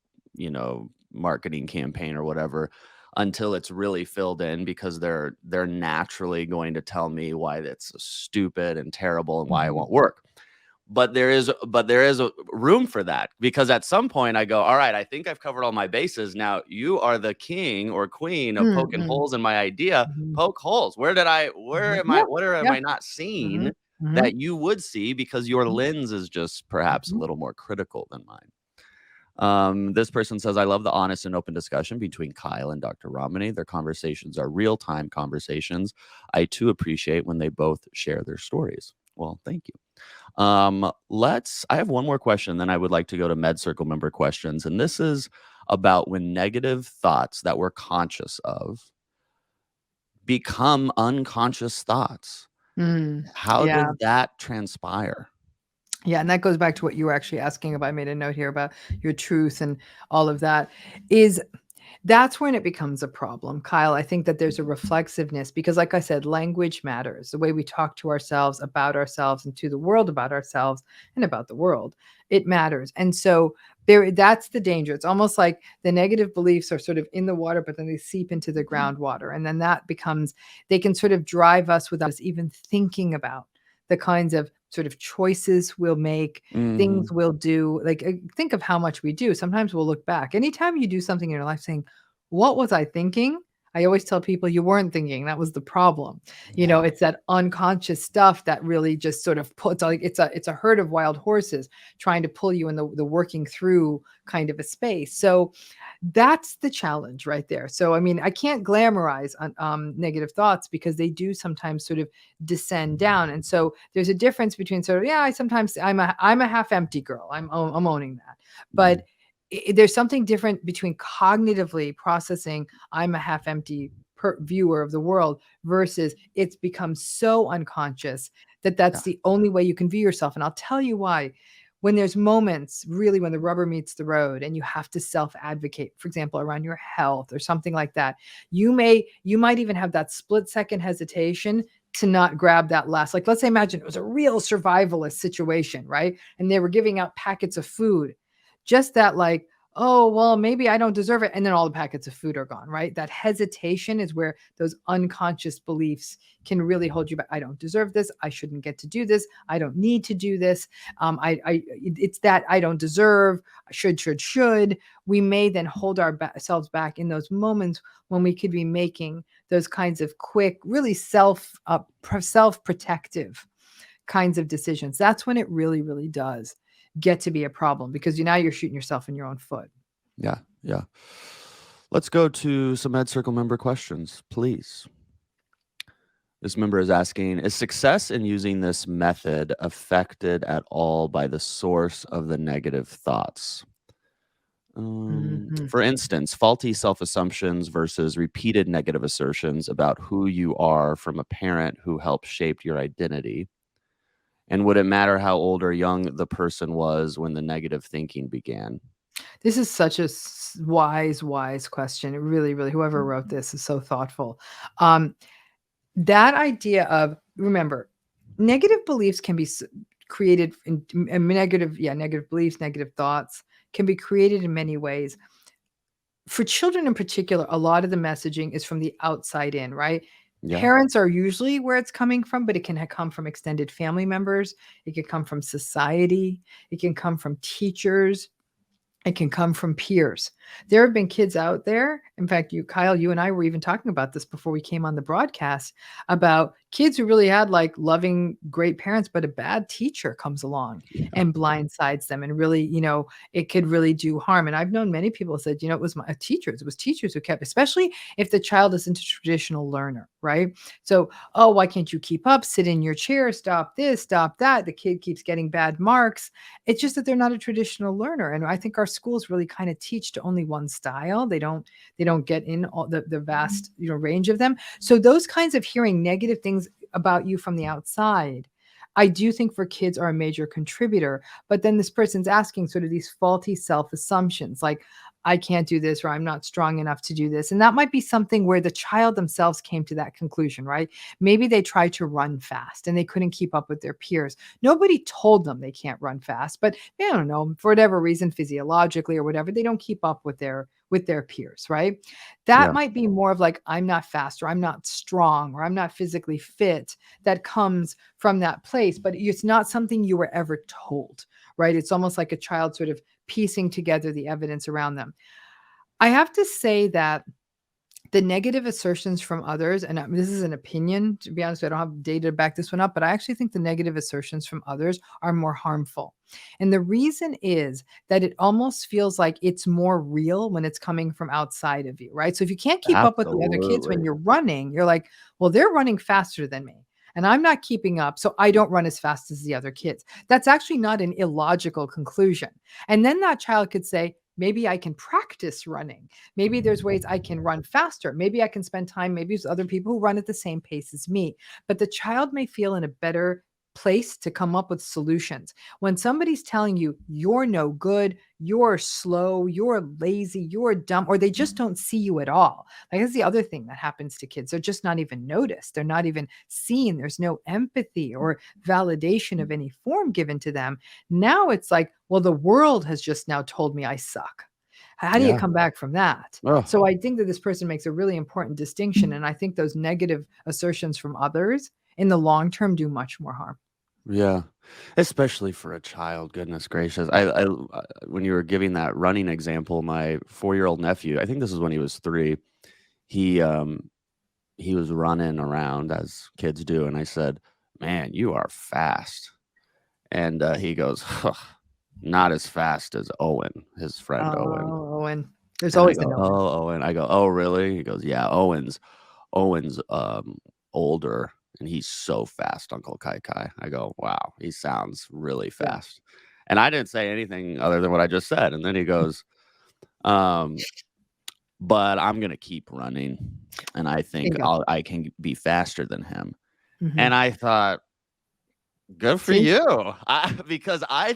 marketing campaign or whatever until it's really filled in because they're naturally going to tell me why that's stupid and terrible and why it Mhm. won't work. But there is a room for that because at some point I go, all right, I think I've covered all my bases. Now you are the king or queen of poking Mhm. holes in my idea. Mhm. Poke holes. Where Mhm. am I, Yeah. what am Yeah. I not seeing Mhm. Mhm. that you would see because your Mhm. lens is just perhaps a Mhm. little more critical than mine. This person says, I love the honest and open discussion between Kyle and Dr. Romney. Their conversations are real time conversations. I too appreciate when they both share their stories. Well, thank you. I have one more question, then I would like to go to MedCircle member questions. And this is about when negative thoughts that we're conscious of become unconscious thoughts. Mm. How Yeah. does that transpire? Yeah, and that goes back to what you were actually asking about. I made a note here about your truth and all of that. Is That's when it becomes a problem, Kyle. I think that there's a reflexiveness because, like I said, language matters. The way we talk to ourselves, about ourselves, and to the world about ourselves and about the world, it matters. And so that's the danger. It's almost like the negative beliefs are sort of in the water, but then they seep into the groundwater. And then they can sort of drive us without us even thinking about the kinds of sort of choices we'll make, things Mhm. we'll do. Like, think of how much we do. Sometimes we'll look back. Anytime you do something in your life saying, what was I thinking? I always tell people you weren't thinking. That was the problem. Yeah. It's that unconscious stuff that really just sort of puts like it's a herd of wild horses trying to pull you in the working through kind of a space. So that's the challenge right there. So I mean, I can't glamorize negative thoughts because they do sometimes sort of descend down. And so there's a difference between sort of I'm a half empty girl. I'm owning that. But Mhm. there's something different between cognitively processing I'm a half empty viewer of the world versus it's become so unconscious that Yeah. that's the only way you can view yourself. And I'll tell you why. When there's moments really when the rubber meets the road and you have to self advocate, for example, around your health or something like that, you might even have that split second hesitation to not grab that last, like, let's say, imagine it was a real survivalist situation, right? And they were giving out packets of food, just that, like, oh, well, maybe I don't deserve it. And then all the packets of food are gone, right? That hesitation is where those unconscious beliefs can really hold you back. I don't deserve this. I shouldn't get to do this. I don't need to do this. It's that I don't deserve, should. We may then hold ourselves back in those moments when we could be making those kinds of quick, really self-protective kinds of decisions. That's when it really, really does get to be a problem because now you're shooting yourself in your own foot. Yeah. Yeah. Let's go to some MedCircle member questions, please. This member is asking, is success in using this method affected at all by the source of the negative thoughts? Mhm. For instance, faulty self assumptions versus repeated negative assertions about who you are from a parent who helped shape your identity. And would it matter how old or young the person was when the negative thinking began? This is such a wise, wise question. It really, really, whoever wrote this is so thoughtful. Um, that idea of, remember, negative beliefs can be created negative beliefs, negative thoughts can be created in many ways. For children in particular, a lot of the messaging is from the outside in, right? Yeah. Parents are usually where it's coming from, but it can come from extended family members. It can come from society. It can come from teachers. It can come from peers. There have been kids out there. In fact, Kyle, you and I were even talking about this before we came on the broadcast about kids who really had like loving, great parents, but a bad teacher comes along Yeah. and blindsides them and really, it could really do harm. And I've known many people said, it was my teachers. It was teachers who kept, especially if the child isn't a traditional learner, right? So, oh, why can't you keep up? Sit in your chair, stop this, stop that. The kid keeps getting bad marks. It's just that they're not a traditional learner. And I think our schools really kind of teach to only one style. They don't get in all the vast, range of them. So those kinds of hearing negative things about you from the outside, I do think for kids are a major contributor. But then this person's asking sort of these faulty self assumptions like, I can't do this, or I'm not strong enough to do this. And that might be something where the child themselves came to that conclusion, right? Maybe they tried to run fast and they couldn't keep up with their peers. Nobody told them they can't run fast, but I don't know, for whatever reason, physiologically or whatever, they don't keep up with their peers, right? That Yeah. might be more of like, I'm not fast, or I'm not strong, or I'm not physically fit. That comes from that place, but it's not something you were ever told, right? It's almost like a child sort of piecing together the evidence around them. I have to say that the negative assertions from others, and this is an opinion, to be honest, I don't have data to back this one up, but I actually think the negative assertions from others are more harmful. And the reason is that it almost feels like it's more real when it's coming from outside of you, right? So if you can't keep up with the other kids when Absolutely. you're running, you're like, well, they're running faster than me. And I'm not keeping up. So I don't run as fast as the other kids. That's actually not an illogical conclusion. And then that child could say, maybe I can practice running. Maybe there's ways I can run faster. Maybe I can spend time, maybe there's other people who run at the same pace as me. But the child may feel in a better place to come up with solutions. When somebody's telling you you're no good, you're slow, you're lazy, you're dumb, or they just don't see you at all. Like that's the other thing that happens to kids. They're just not even noticed. They're not even seen. There's no empathy or validation of any form given to them. Now it's like, well, the world has just now told me I suck. How do you Yeah. come back from that? Oh, So I think that this person makes a really important distinction. And I think those negative assertions from others in the long term do much more harm. yeah. Especially for a child, goodness gracious. When you were giving that running example, my 4-year-old nephew, I think this is when he was 3, he, he was running around as kids do, and I said, "Man, you are fast." And, he goes, "Huh, not as fast as Owen, his friend Owen." Oh, and there's And I always go, an Owen. "Oh, Owen." I go, "Oh, really?" He goes, "Yeah, Owen's, older, and he's so fast, Uncle Kai Kai." I go, "Wow, he sounds really Yeah. fast." And I didn't say anything other than what I just said, and then he goes, um, "But I'm gonna keep running, and I think Bingo. I can be faster than him." And Mhm. I thought, "Good for See? you." Because I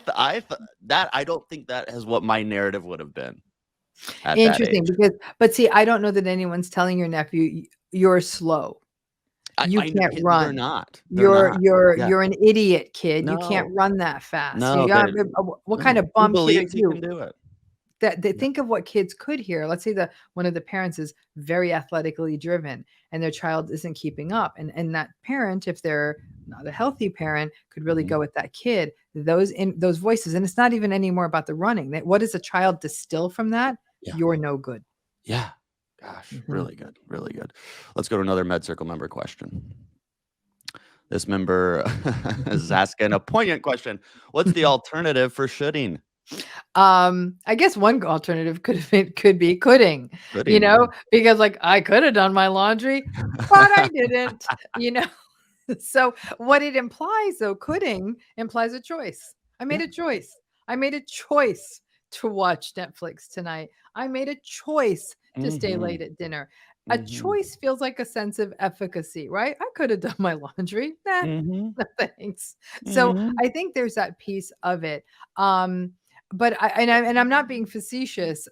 don't think that is what my narrative would have been at that Interesting age. because but see, I don't know that anyone's telling your nephew, "You're slow. You I know can't they're run. not. They're You're not. you're Yeah. you're an idiot, kid. You can't No. run that fast. No, You they what kind no. of Who bum kid are believes he you?" can do it? That they Yeah. think of what kids could hear. Let's say that one of the parents is very athletically driven and their child isn't keeping up. And that parent, if they're not a healthy parent, could really Mhm. go with that kid. Those voices, and it's not even anymore about the running. That what does a child distill from that? Yeah. You're no good. Yeah. Gosh, Mhm. really good, really good. Let's go to another MedCircle member question. This member is asking a poignant question. What's the alternative for shoulding? I guess one alternative could be coulding, Shoulding, yeah. because like I could have done my laundry, but I didn't, you know. So what it implies though, coulding implies a choice. I made Yeah. a choice. I made a choice to watch Netflix tonight. I made a choice to stay late Mhm. at dinner. A Mhm. choice feels like a sense of efficacy, right? I could have done my laundry. Nah, Mhm. no thanks. So Mhm. I think there's that piece of it. Um, but I'm not being facetious.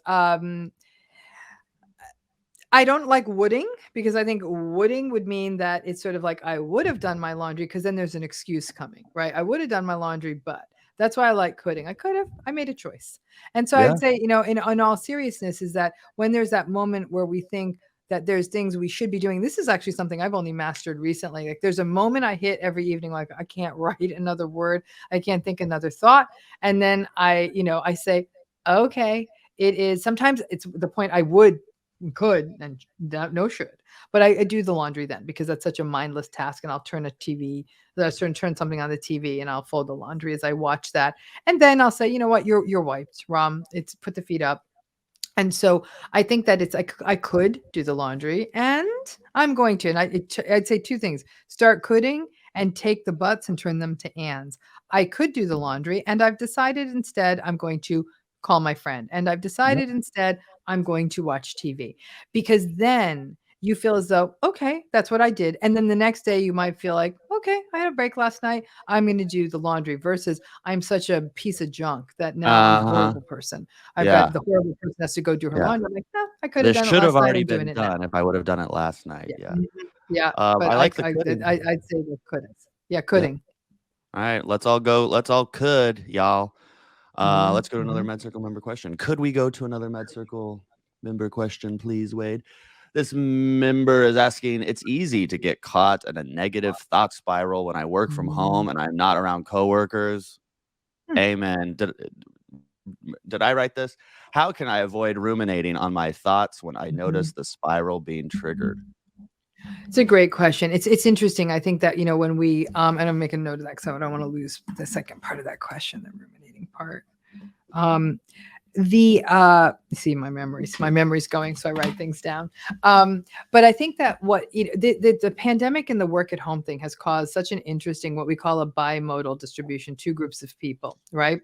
I don't like wooding because I think wooding would mean that it's sort of like I would have done my laundry because then there's an excuse coming, right? I would have done my laundry, but that's why I like coulding. I could have, I made a choice. And so I Yeah. would say, in all seriousness, is that when there's that moment where we think that there's things we should be doing, this is actually something I've only mastered recently. Like there's a moment I hit every evening, like I can't write another word, I can't think another thought. And then I say, okay, It is sometimes it's the point I could and no should, but I do the laundry then because that's such a mindless task, and I'll turn a TV, turn something on the TV, and I'll fold the laundry as I watch that, and then I'll say, you know what, you're wiped, Rom. It's put the feet up. And so I think that it's like I could do the laundry, and I'm going to. And I'd say two things: start coulding and take the butts and turn them to ands. I could do the laundry, and I've decided instead I'm going to call my friend, and I've Yep. decided instead I'm going to watch TV, because then you feel as though, okay, that's what I did. And then the next day you might feel like, okay, I had a break last night. I'm going to do the laundry versus I'm such a piece of junk that now I'm a Uh-huh. horrible person. I've got Yeah. the horrible person has to go do her Yeah. laundry. I'm like, no, I could have This done it should have last night. already I'm doing been it now. done if I would have done it last night. Yeah. Yeah. Mhm. Yeah. But I I, like the I, coulding. I'd say the couldn't. Yeah. Yep. Couldn't. All right, let's all go. Let's all could, y'all. Mhm, Let's go to another mhm. MedCircle member question. Could we go to another MedCircle member question, please, Wade? This member is asking, it's easy to get caught in a negative thought spiral when I work from Mm. home and I'm not around coworkers. Hmm. Amen. Did I write this? How can I avoid ruminating on my thoughts when I Mhm. notice the spiral being triggered? It's a great question. It's interesting. I think that, when we and I'm making a note of that because I don't want to lose the second part of that question, the ruminating part. Um, the see my memory's going, so I write things down. But I think that what the pandemic and the work at home thing has caused such an interesting, what we call a bimodal distribution, two groups of people, right?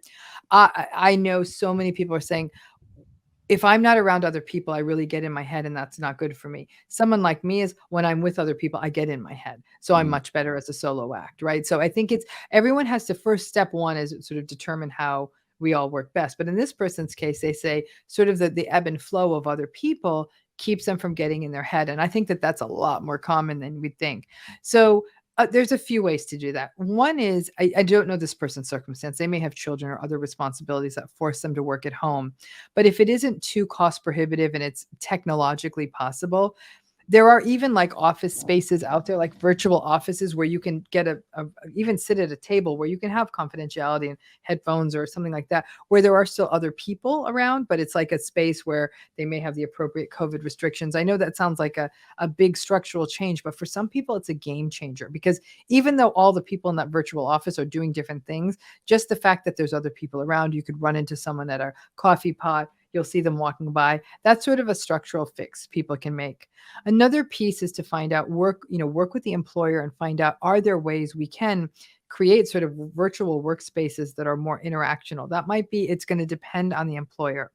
I know so many people are saying, if I'm not around other people, I really get in my head, and that's not good for me. Someone like me is, when I'm with other people, I get in my head. So I'm Mm, much better as a solo act, right? So I think it's everyone has to, first step one is sort of determine how we all work best. But in this person's case, they say sort of the ebb and flow of other people keeps them from getting in their head. And I think that that's a lot more common than we think. So there's a few ways to do that. One is, I don't know this person's circumstance. They may have children or other responsibilities that force them to work at home. But if it isn't too cost prohibitive and it's technologically possible, there are even like office spaces out there, like virtual offices, where you can get even sit at a table where you can have confidentiality and headphones or something like that, where there are still other people around, but it's like a space where they may have the appropriate COVID restrictions. I know that sounds like a big structural change, but for some people, it's a game changer, because even though all the people in that virtual office are doing different things, just the fact that there's other people around, you could run into someone at a coffee pot, you'll see them walking by. That's sort of a structural fix people can make. Another piece is to find out, work with the employer and find out, are there ways we can create sort of virtual workspaces that are more interactional? That might be, it's going to depend on the employer.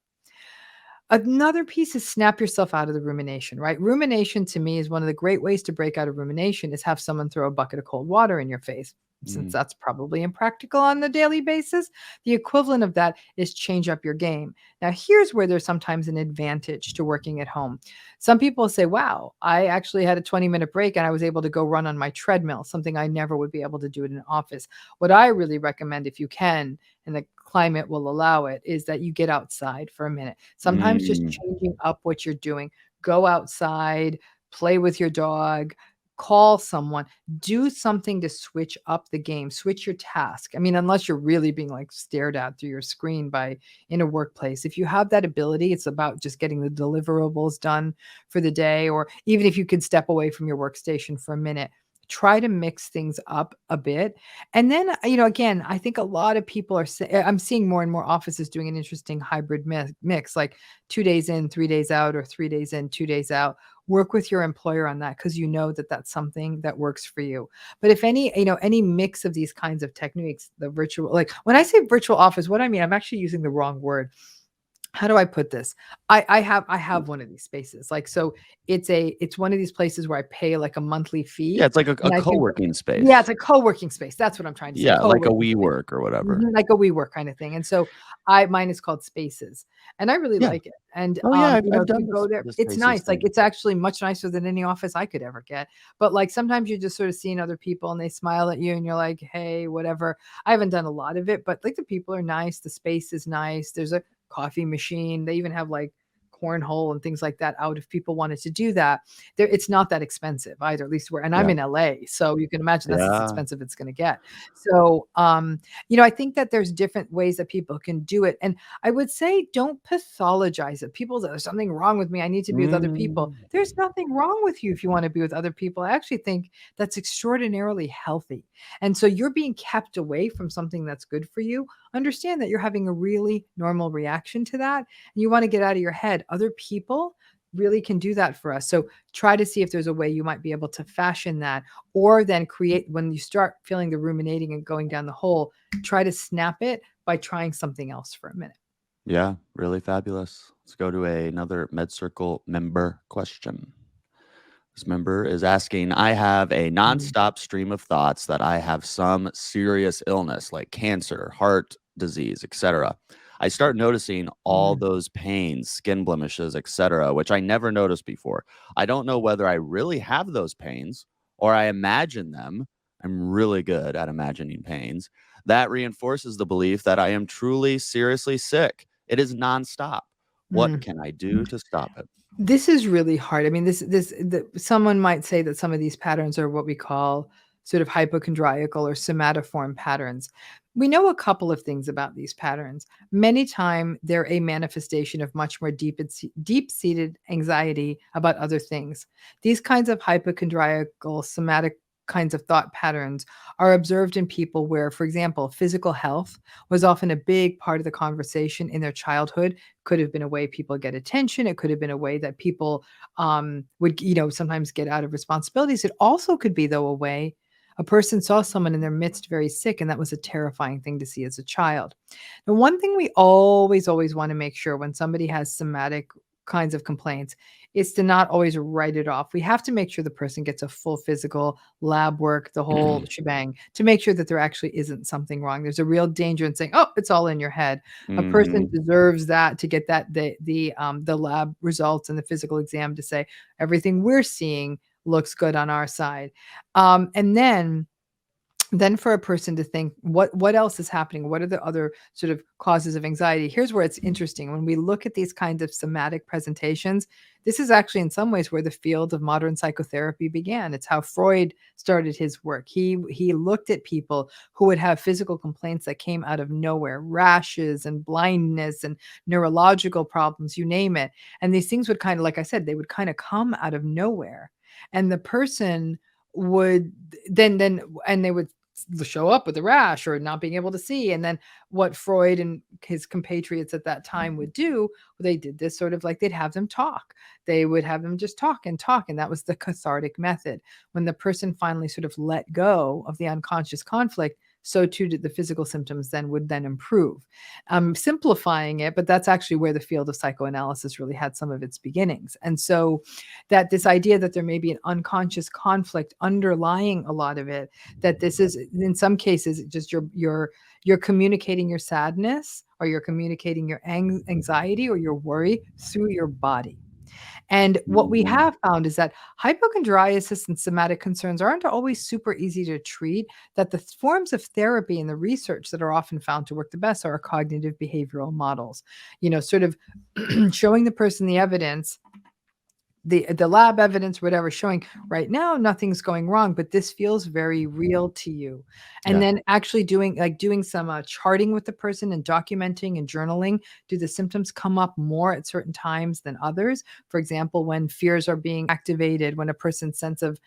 Another piece is snap yourself out of the rumination, right? Rumination to me is one of the great ways to break out of rumination is have someone throw a bucket of cold water in your face. Since mm, that's probably impractical on the daily basis, the equivalent of that is change up your game. Now, here's where there's sometimes an advantage to working at home. Some people say, wow, I actually had a 20-minute break and I was able to go run on my treadmill, something I never would be able to do in an office. What I really recommend, if you can, and the climate will allow it, is that you get outside for a minute. Sometimes just mm. changing up what you're doing, go outside, play with your dog, call someone, do something to switch up the game, switch your task. I mean, unless you're really being like stared at through your screen by in a workplace. If you have that ability, it's about just getting the deliverables done for the day, or even if you could step away from your workstation for a minute, try to mix things up a bit. And then, again, I think a lot of people I'm seeing more and more offices doing an interesting hybrid mix, like 2 days in, 3 days out, or 3 days in, 2 days out. Work with your employer on that, because you know that that's something that works for you. But if any mix of these kinds of techniques, the virtual, like when I say virtual office, what I mean, I'm actually using the wrong word. How do I put this? I have one of these spaces. Like, so it's one of these places where I pay like a monthly Yeah, fee, it's like a and I can co-working yeah, it's space. a co-working space. That's what I'm trying to say. Yeah, like a Co-working space. WeWork or whatever. Like a WeWork kind of thing. And so mine is called Spaces, and I really Yeah. like it. And Oh yeah, I've if done you go there, this it's spaces nice. Like, thing. it's actually much nicer than any office I could ever get. But like sometimes you're just sort of seeing other people and they smile at you and you're like, hey, whatever. I haven't done a lot of it, but like the people are nice, the space is nice. There's a coffee machine. They even have like cornhole and things like that out if people wanted to do that. It's not that expensive either, at least where, and I'm Yeah. in LA, so you can imagine that's as Yeah. expensive it's going to get. So, I think that there's different ways that people can do it. And I would say don't pathologize it. People say there's something wrong with me. I need to be with other people. Mm. There's nothing wrong with you if you want to be with other people. I actually think that's extraordinarily healthy. And so you're being kept away from something that's good for you. Understand that you're having a really normal reaction to that. And you want to get out of your head. Other people really can do that for us. So try to see if there's a way you might be able to fashion that, or then create, when you start feeling the ruminating and going down the hole, try to snap it by trying something else for a minute. Yeah, really fabulous. Let's go to another MedCircle member question. This member is asking, I have a nonstop stream of thoughts that I have some serious illness like cancer, heart disease, etc. I start noticing all Mm. those pains, skin blemishes, etc., which I never noticed before. I don't know whether I really have those pains or I imagine them. I'm really good at imagining pains. That reinforces the belief that I am truly seriously sick. It is nonstop. What Mm. can I do to stop it? This is really hard. I mean, someone might say that some of these patterns are what we call sort of hypochondriacal or somatoform patterns. We know a couple of things about these patterns. Many times they're a manifestation of much more deep-seated anxiety about other things. These kinds of hypochondriacal somatic kinds of thought patterns are observed in people where, for example, physical health was often a big part of the conversation in their childhood. Could have been a way people get attention. It could have been a way that people would, sometimes get out of responsibilities. It also could be, though, a way a person saw someone in their midst very sick, and that was a terrifying thing to see as a child. The one thing we always want to make sure when somebody has somatic kinds of complaints is to not always write it off. We have to make sure the person gets a full physical, lab work, the whole shebang, to make sure that there actually isn't something wrong. There's a real danger in saying, "Oh, it's all in your head." A person Mhm. deserves that, to get that the lab results and the physical exam to say everything we're seeing looks good on our side. And then for a person to think, what else is happening? What are the other sort of causes of anxiety? Here's where it's interesting. When we look at these kinds of somatic presentations, this is actually in some ways where the field of modern psychotherapy began. It's how Freud started his work. He looked at people who would have physical complaints that came out of nowhere, rashes and blindness and neurological problems, you name it. And these things would kind of, like I said, they would kind of come out of nowhere. And the person would then and they would show up with a rash or not being able to see. And then what Freud and his compatriots at that time would do, they did this sort of like, they'd have them talk. They would have them just talk and talk. And that was the cathartic method. When the person finally sort of let go of the unconscious conflict, so too did the physical symptoms then improve. I'm simplifying it, but that's actually where the field of psychoanalysis really had some of its beginnings. And so that this idea that there may be an unconscious conflict underlying a lot of it, that this is in some cases just you're communicating your sadness, or you're communicating your anxiety or your worry through your body. And what we Mhm. have found is that hypochondriasis and somatic concerns aren't always super easy to treat, that the forms of therapy and the research that are often found to work the best are cognitive behavioral models. Sort of showing the person the evidence, the lab evidence, whatever, showing right now nothing's going wrong, but this feels very real to you. And Yeah. then actually doing some charting with the person and documenting and journaling. Do the symptoms come up more at certain times than others? For example, when fears are being activated, when a person's sense of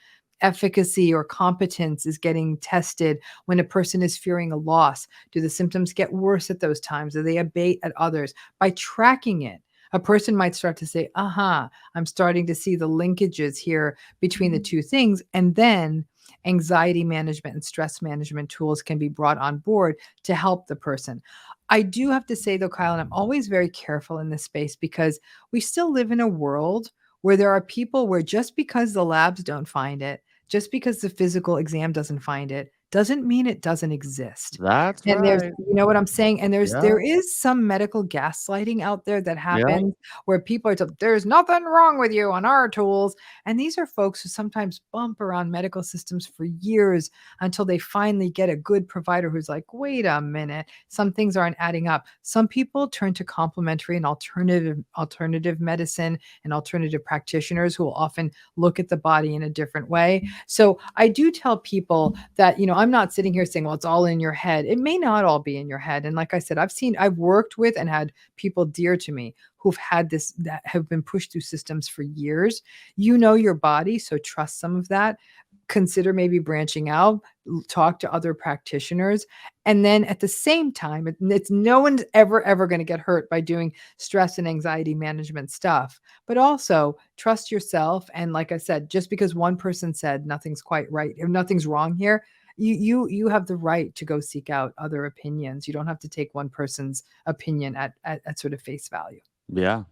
efficacy or competence is getting tested, when a person is fearing a loss, do the symptoms get worse at those times? Do they abate at others? By tracking it, a person might start to say, aha, I'm starting to see the linkages here between the two things. And then anxiety management and stress management tools can be brought on board to help the person. I do have to say, though, Kyle, and I'm always very careful in this space, because we still live in a world where there are people where just because the labs don't find it, just because the physical exam doesn't find it, doesn't mean it doesn't exist. That's And there's, right. you know what I'm saying? And there Yeah. is some medical gaslighting out there that Yeah. happens where people are told, "There's nothing wrong with you on our tools." And these are folks who sometimes bump around medical systems for years until they finally get a good provider who's like, "Wait a minute, some things aren't adding up." Some people turn to complementary and alternative medicine and alternative practitioners who will often look at the body in a different way. So I do tell people that, I'm not sitting here saying, well, it's all in your head. It may not all be in your head. And like I said, I've worked with and had people dear to me who've had this, that have been pushed through systems for years. You know your body, so trust some of that. Consider maybe branching out, talk to other practitioners. And then at the same time, it's no one's ever going to get hurt by doing stress and anxiety management stuff. But also trust yourself. And like I said, just because one person said nothing's quite right, or nothing's wrong here, you have the right to go seek out other opinions. You don't have to take one person's opinion at sort of face value. Yeah.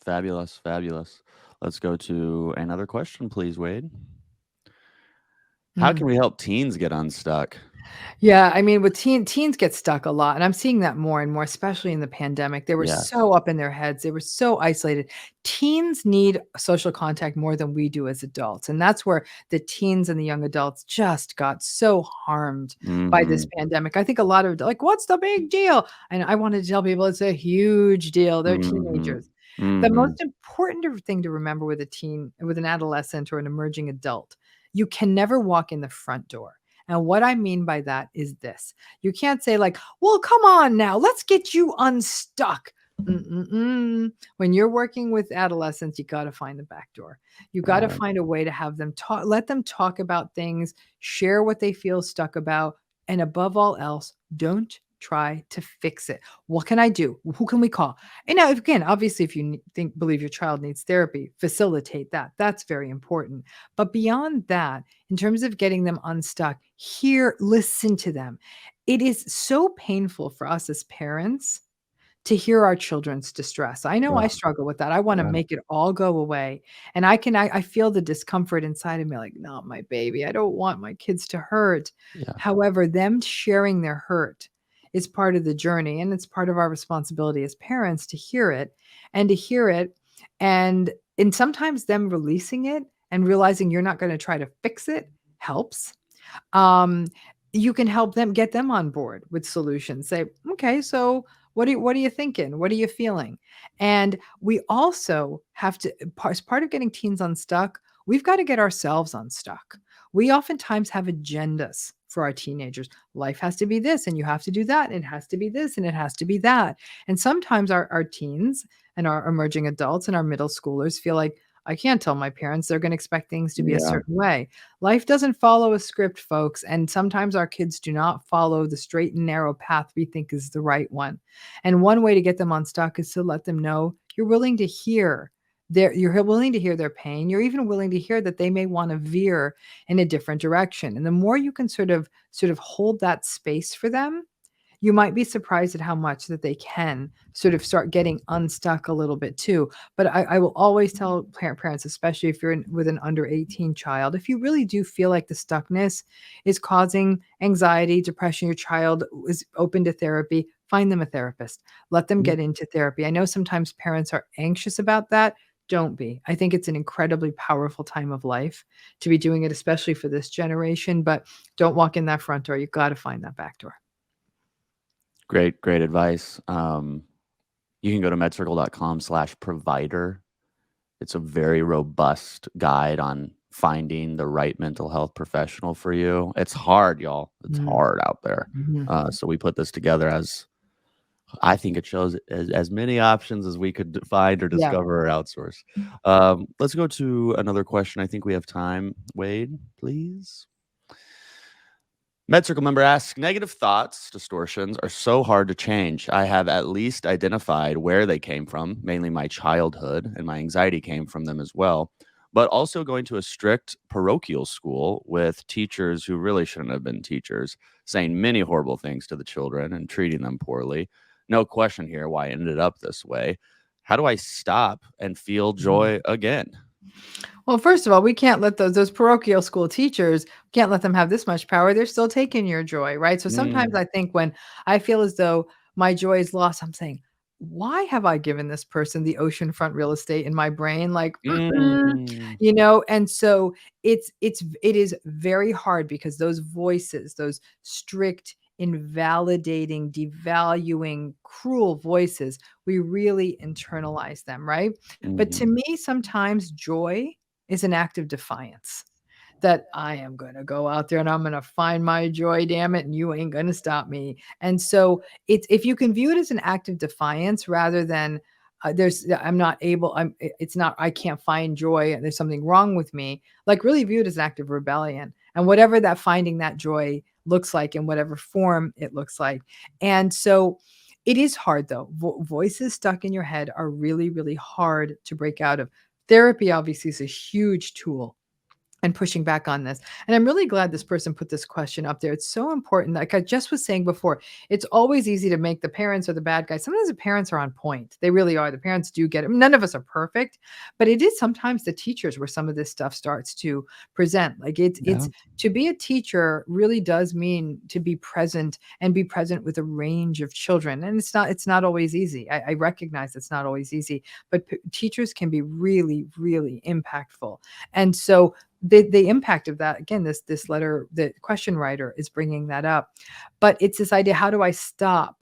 Fabulous. Fabulous. Let's go to another question, please, Wade. How can Mm. we help teens get unstuck? Yeah, I mean, with teens get stuck a lot, and I'm seeing that more and more, especially in the pandemic. They were Yes. so up in their heads. They were so isolated. Teens need social contact more than we do as adults, and that's where the teens and the young adults just got so harmed by this Mhm. pandemic. I think a lot of like, "What's the big deal?" And I wanted to tell people it's a huge deal. They're Mhm. teenagers. The Mhm. most important thing to remember with a teen, with an adolescent or an emerging adult, you can never walk in the front door. And what I mean by that is this. You can't say like, "Well, come on now, let's get you unstuck." Mm-mm-mm. When you're working with adolescents, you got to find the back door. You got to Right. find a way to have them talk, let them talk about things, share what they feel stuck about, and above all else, don't try to fix it. What can I do? Who can we call? And now, again, obviously, if you believe your child needs therapy, facilitate that. That's very important. But beyond that, in terms of getting them unstuck, listen to them. It is so painful for us as parents to hear our children's distress. I know Yeah. I struggle with that. I want to Yeah. make it all go away. And I feel the discomfort inside of me like, not my baby. I don't want my kids to hurt. Yeah. However, them sharing their hurt is part of the journey. And it's part of our responsibility as parents to hear it and to hear it. And and sometimes them releasing it and realizing you're not going to try to fix it helps. um, you can help them, get them on board with solutions. Say, okay, so what are you thinking? What are you feeling? And we also have to, as part of getting teens unstuck, we've got to get ourselves unstuck. We oftentimes have agendas for our teenagers. Life has to be this, and you have to do that, and it has to be this, and it has to be that. And sometimes our teens and our emerging adults and our middle schoolers feel like, I can't tell my parents, they're going to expect things to be a Yeah. certain way. Life doesn't follow a script, folks, and sometimes our kids do not follow the straight and narrow path we think is the right one. And one way to get them unstuck is to let them know you're willing to hear you're willing to hear their pain. You're even willing to hear that they may want to veer in a different direction. And the more you can sort of hold that space for them, you might be surprised at how much that they can sort of start getting unstuck a little bit too. But I will always tell parents, especially if you're with an under 18 child, if you really do feel like the stuckness is causing anxiety, depression, your child is open to therapy, find them a therapist. Let them Mm. get into therapy. I know sometimes parents are anxious about that. Don't be. I think it's an incredibly powerful time of life to be doing it, especially for this generation. But don't walk in that front door. You've got to find that back door. Great, great advice. You can go to medcircle.com/provider. It's a very robust guide on finding the right mental health professional for you. It's hard, y'all. It's Mm. hard out there. Mhm. So we put this together as I think it shows as many options as we could find or Yeah. discover or outsource. Let's go to another question. I think we have time. Wade, please. MedCircle member asks, negative thoughts, distortions are so hard to change. I have at least identified where they came from, mainly my childhood, and my anxiety came from them as well. But also going to a strict parochial school with teachers who really shouldn't have been teachers, saying many horrible things to the children and treating them poorly. No question here why I ended up this way. How do I stop and feel Mhm. joy again? Well, first of all, we can't let those parochial school teachers can't let them have this much power. They're still taking your joy, right? So sometimes Mm, I think when I feel as though my joy is lost, I'm saying, why have I given this person the oceanfront real estate in my brain? Like, mm, and so it is very hard because those voices, those strict, invalidating, devaluing, cruel voices, we really internalize them, right? But to mhm. me, sometimes joy is an act of defiance that I am going to go out there and I'm going to find my joy, damn it, and you ain't going to stop me. And so it's if you can view it as an act of defiance rather than I'm not able, it's not, I can't find joy and there's something wrong with me, like really view it as an act of rebellion and whatever that finding that joy looks like in whatever form it looks like. And so it is hard though. Voices stuck in your head are really, really hard to break out of. Therapy obviously is a huge tool and pushing back on this. And I'm really glad this person put this question up there. It's so important. Like I just was saying before, it's always easy to make the parents or the bad guys. Sometimes the parents are on point. They really are. The parents do get it. None of us are perfect, but it is sometimes the teachers where some of this stuff starts to present. Like it's Yeah. to be a teacher really does mean to be present and be present with a range of children. And it's not always easy. I recognize it's not always easy, but teachers can be really, really impactful. And so the impact of that again this letter the question writer is bringing that up, but it's this idea, how do I stop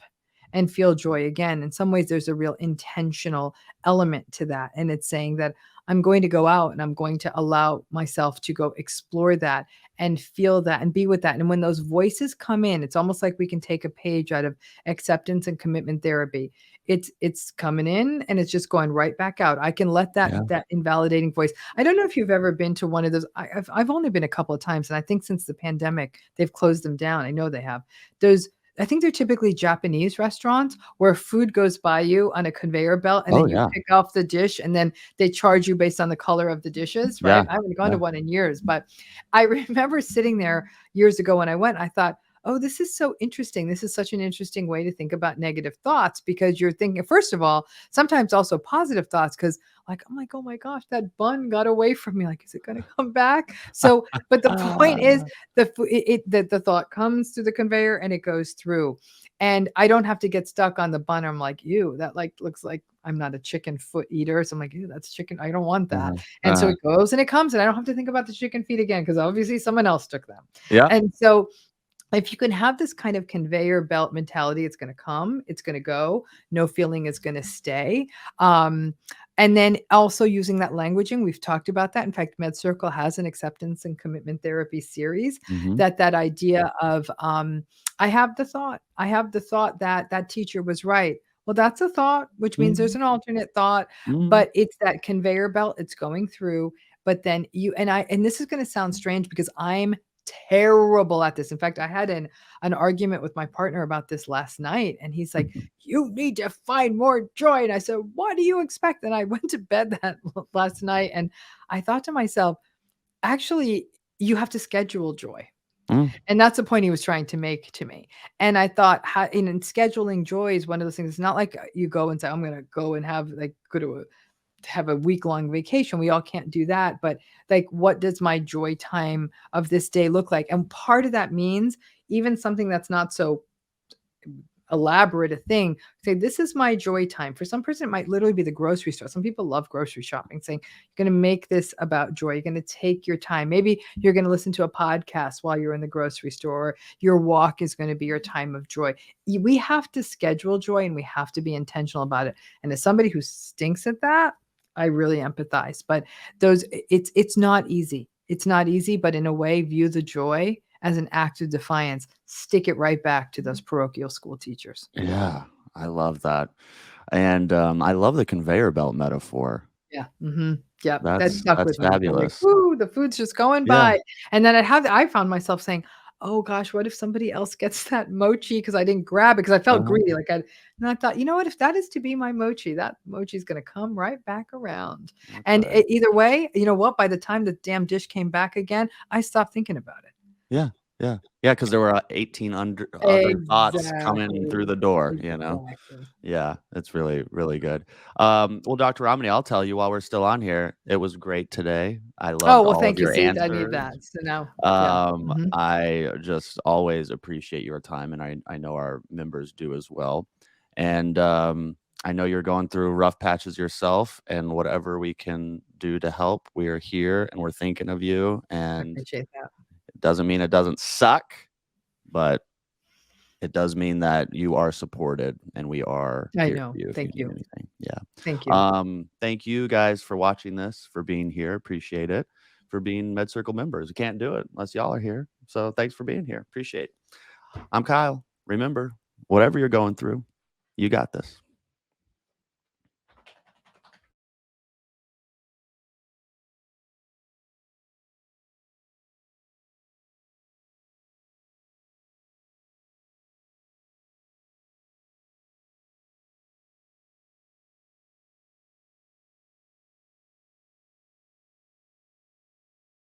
and feel joy again? In some ways there's a real intentional element to that, and it's saying that I'm going to go out and I'm going to allow myself to go explore that and feel that and be with that. And when those voices come in, it's almost like we can take a page out of acceptance and commitment therapy. It's coming in and it's just going right back out. I can let that Yeah. that invalidating voice. I don't know if you've ever been to one of those. I've only been a couple of times, and I think since the pandemic they've closed them down. I know they have. There's I think they're typically Japanese restaurants where food goes by you on a conveyor belt, and Oh, then you yeah. pick off the dish, and then they charge you based on the color of the dishes, right? Yeah. I haven't gone to Yeah. one in years, but I remember sitting there years ago when I went. I thought, oh, this is so interesting. This is such an interesting way to think about negative thoughts because you're thinking, first of all, sometimes also positive thoughts because like I'm like, oh my gosh, that bun got away from me. Like, is it going to come back? So, but the point is, Ah, the thought comes through the conveyor and it goes through, and I don't have to get stuck on the bun. I'm like, ew, that like looks like I'm not a chicken foot eater, so I'm like, ew, that's chicken. I don't want that. uh-huh, And so uh-huh. it goes and it comes, and I don't have to think about the chicken feet again because obviously someone else took them. Yeah. And so if you can have this kind of conveyor belt mentality, it's going to come, it's going to go, no feeling is going to stay. Um, and then also using that languaging, we've talked about that. In fact, MedCircle has an acceptance and commitment therapy series Mhm. that idea of I have the thought that that teacher was right. Well, that's a thought, which means there's Mhm. an alternate thought, Mhm. but it's that conveyor belt. It's going through. But then and this is going to sound strange because I'm terrible at this. In fact, I had an argument with my partner about this last night, and he's like, "You need to find more joy." And I said, "What do you expect?" And I went to bed that last night, and I thought to myself, "Actually, you have to schedule joy." Mm. And that's the point he was trying to make to me. And I thought, in scheduling joy is one of those things. It's not like you go and say, "I'm going to go and have like go to have a week-long vacation. We all can't do that, but like what does my joy time of this day look like? And part of that means even something that's not so elaborate a thing, say this is my joy time. For some person it might literally be the grocery store. Some people love grocery shopping, saying you're going to make this about joy. You're going to take your time. Maybe you're going to listen to a podcast while you're in the grocery store. Your walk is going to be your time of joy. We have to schedule joy and we have to be intentional about it. And as somebody who stinks at that, I really empathize. But it's not easy. It's not easy, but in a way, view the joy as an act of defiance. Stick it right back to those parochial school teachers. Yeah. I love that. And, I love the conveyor belt metaphor. Yeah, mhm. Yep, that stuck That's with me. I'm like, fabulous. "Ooh, the food's just going Yeah. by." And then I found myself saying, "Oh gosh, what if somebody else gets that mochi because I didn't grab it?" Because I felt Uh-huh. greedy, like, and I thought, "You know what? If that is to be my mochi, that mochi's gonna come right back around." That's And right. either way, you know what? By the time the damn dish came back again, I stopped thinking about it. Yeah. Yeah. Yeah, because there were 18 other thoughts coming through Exactly. the door, you know? Exactly. Yeah, it's really, really good. Well, Dr. Romney, I'll tell you while we're still on here, it was great today. I Oh, loved well, all of thank you. your See, I need answers. that. So now, yeah. Mhm. I just always appreciate your time, and I know our members do as well. And I know you're going through rough patches yourself, and whatever we can do to help, we are here and we're thinking of you. I And appreciate that. it doesn't mean it doesn't suck, but it does mean that you are supported and we are I here for know. you if you Thank need you. anything. Yeah. Thank you. Thank you guys for watching this, for being here. Appreciate it. For being MedCircle members. We can't do it unless y'all are here. So thanks for being here. Appreciate it. I'm Kyle. Remember, whatever you're going through, you got this.